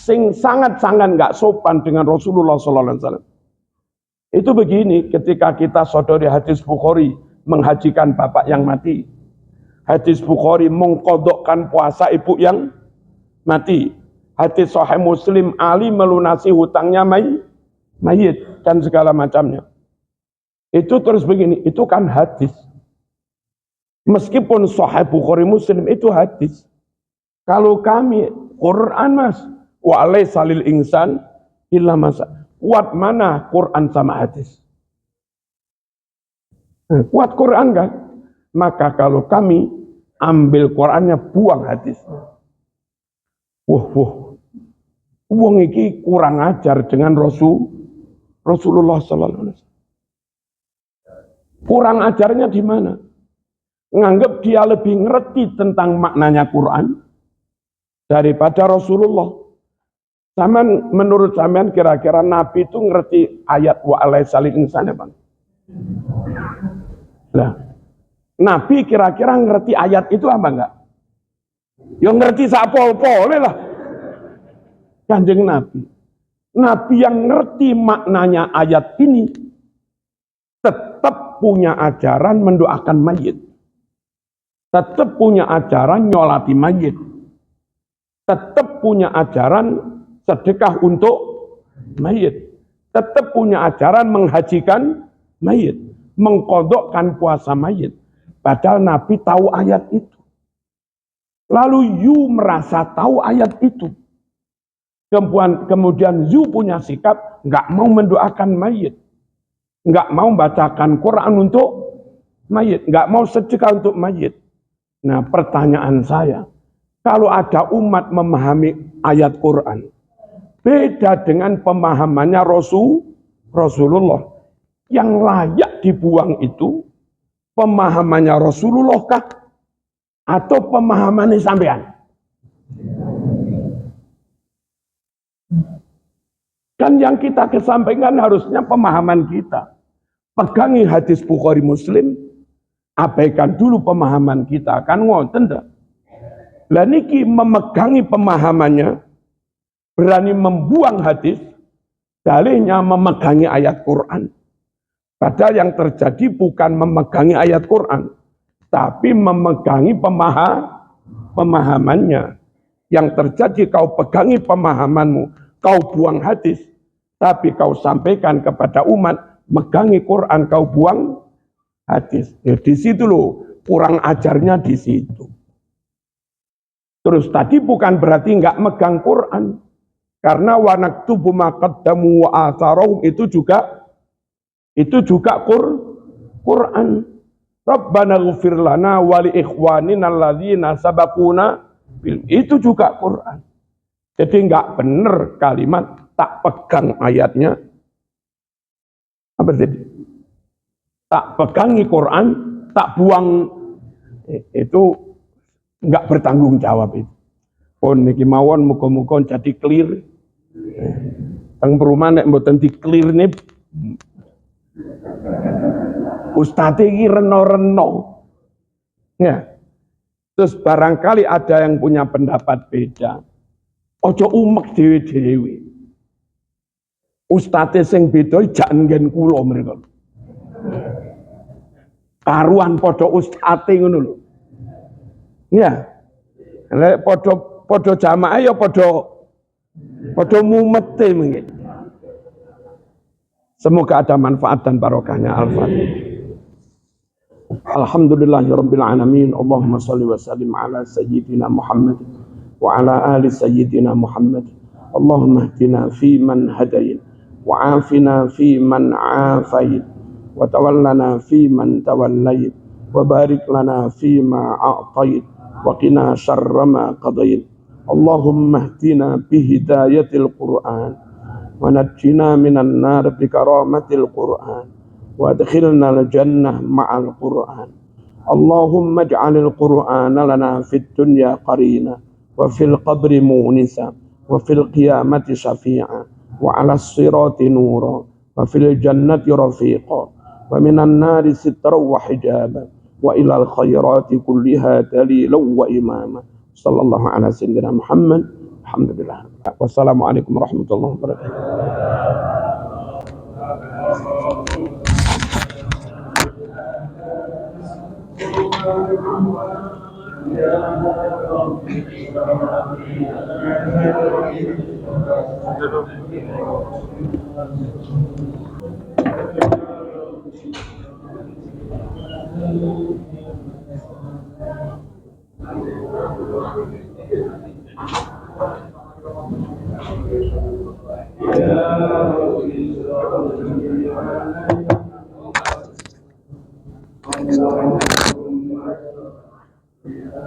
Speaker 1: sing sangat-sangat enggak sopan dengan Rasulullah sallallahu alaihi wasallam. Itu begini, ketika kita sodori hadis Bukhari menghajikan bapak yang mati. Hadis Bukhari mengkodokkan puasa ibu yang mati. Hadis Sahih Muslim Ali melunasi hutangnya mayit dan segala macamnya. Itu terus begini, itu kan hadis. Meskipun Sahih Bukhari Muslim itu hadis. Kalau kami Quran mas, wa alaysa lil insan illa masa. Kuat mana Quran sama hadis? Kuat Quran kan? Maka kalau kami ambil Qurannya, buang hadisnya. Wong iki kurang ajar dengan Rasulullah sallallahu alaihi wasallam. Kurang ajarnya di mana? Nganggap dia lebih ngerti tentang maknanya Quran daripada Rasulullah. Menurut sampean kira-kira Nabi itu ngerti ayat wa alaihissalim insana bang? Nah, Nabi kira-kira ngerti ayat itu apa enggak? Yang ngerti sapol-pol lah. Kanjeng Nabi. Nabi yang ngerti maknanya ayat ini tetap punya ajaran mendoakan mayit. Tetap punya ajaran nyolati mayit. Tetap punya ajaran sedekah untuk mayit. Tetap punya ajaran menghajikan mayit. Mengkodokkan puasa mayit. Padahal Nabi tahu ayat itu. Lalu you merasa tahu ayat itu. Kemudian you punya sikap nggak mau mendoakan mayit. Nggak mau bacakan Quran untuk mayit. Nggak mau sedekah untuk mayit. Nah, pertanyaan saya, kalau ada umat memahami ayat Quran, beda dengan pemahamannya Rasulullah, yang layak dibuang itu pemahamannya Rasulullah kah? Atau pemahamannya sampean? Kan yang kita kesampaikan harusnya pemahaman kita. Pegangi hadis Bukhari Muslim, abaikan dulu pemahaman kita, kan ngoten dah. Lah niki memegangi pemahamannya, berani membuang hadis, dalihnya memegangi ayat Quran. Padahal yang terjadi bukan memegangi ayat Quran, tapi memegangi pemahamannya. Yang terjadi kau pegangi pemahamanmu, kau buang hadis, tapi kau sampaikan kepada umat, megangi Quran, kau buang hadis. Ya, di situ loh kurang ajarnya di situ. Terus tadi bukan berarti nggak megang Quran, karena wa naktubu ma qaddamu wa atharahum itu juga Quran. Rabbana ighfir lana wa li ikhwanina alladzina sabaquna bil, itu juga Quran. Jadi nggak benar kalimat tak pegang ayatnya. Apa jadi? Tak pegangi Quran, tak buang, itu nggak bertanggung jawab itu. Oh niki mawon muga-muga jadi clear. Teng perumahan nek mboten di clear nih. Ustadz ini reno-reno. Ya. Terus barangkali ada yang punya pendapat beda. Ojo umek dewe-dewe. Ustadz sing beda jak nggen kula mriko. Karuan padha ustadz ngono lho. Ya. Lek padha jamaah ya padha mumete mengke. Semoga ada manfaat dan barokahnya. Al-Fatihah. Alhamdulillahirabbil alamin. Allahumma shalli wa sallim ala sayyidina Muhammad wa ala ali sayyidina Muhammad. Allahumma ihdina fi man hadayt wa afina fi man afayt wa tawallana fi man tawallayt wa barik lana fi ma a'tayt wa qina syarra ma qadayt. Allahumma ihdina bi hidayatil Qur'an wa najjina minan nar bi karamatil Qur'an وادخلنا الجنة مع القرآن. اللهم اجعل القرآن لنا في الدنيا قرينا وفي القبر مونسا وفي القيامة شفيعا وعلى الصراط نورا وفي الجنة رفيقا ومن النار سترا وحجابا وإلى الخيرات كلها دليلا وإماما. صلى الله على سيدنا محمد. الحمد لله. والسلام عليكم ورحمة الله وبركاته.
Speaker 2: Ya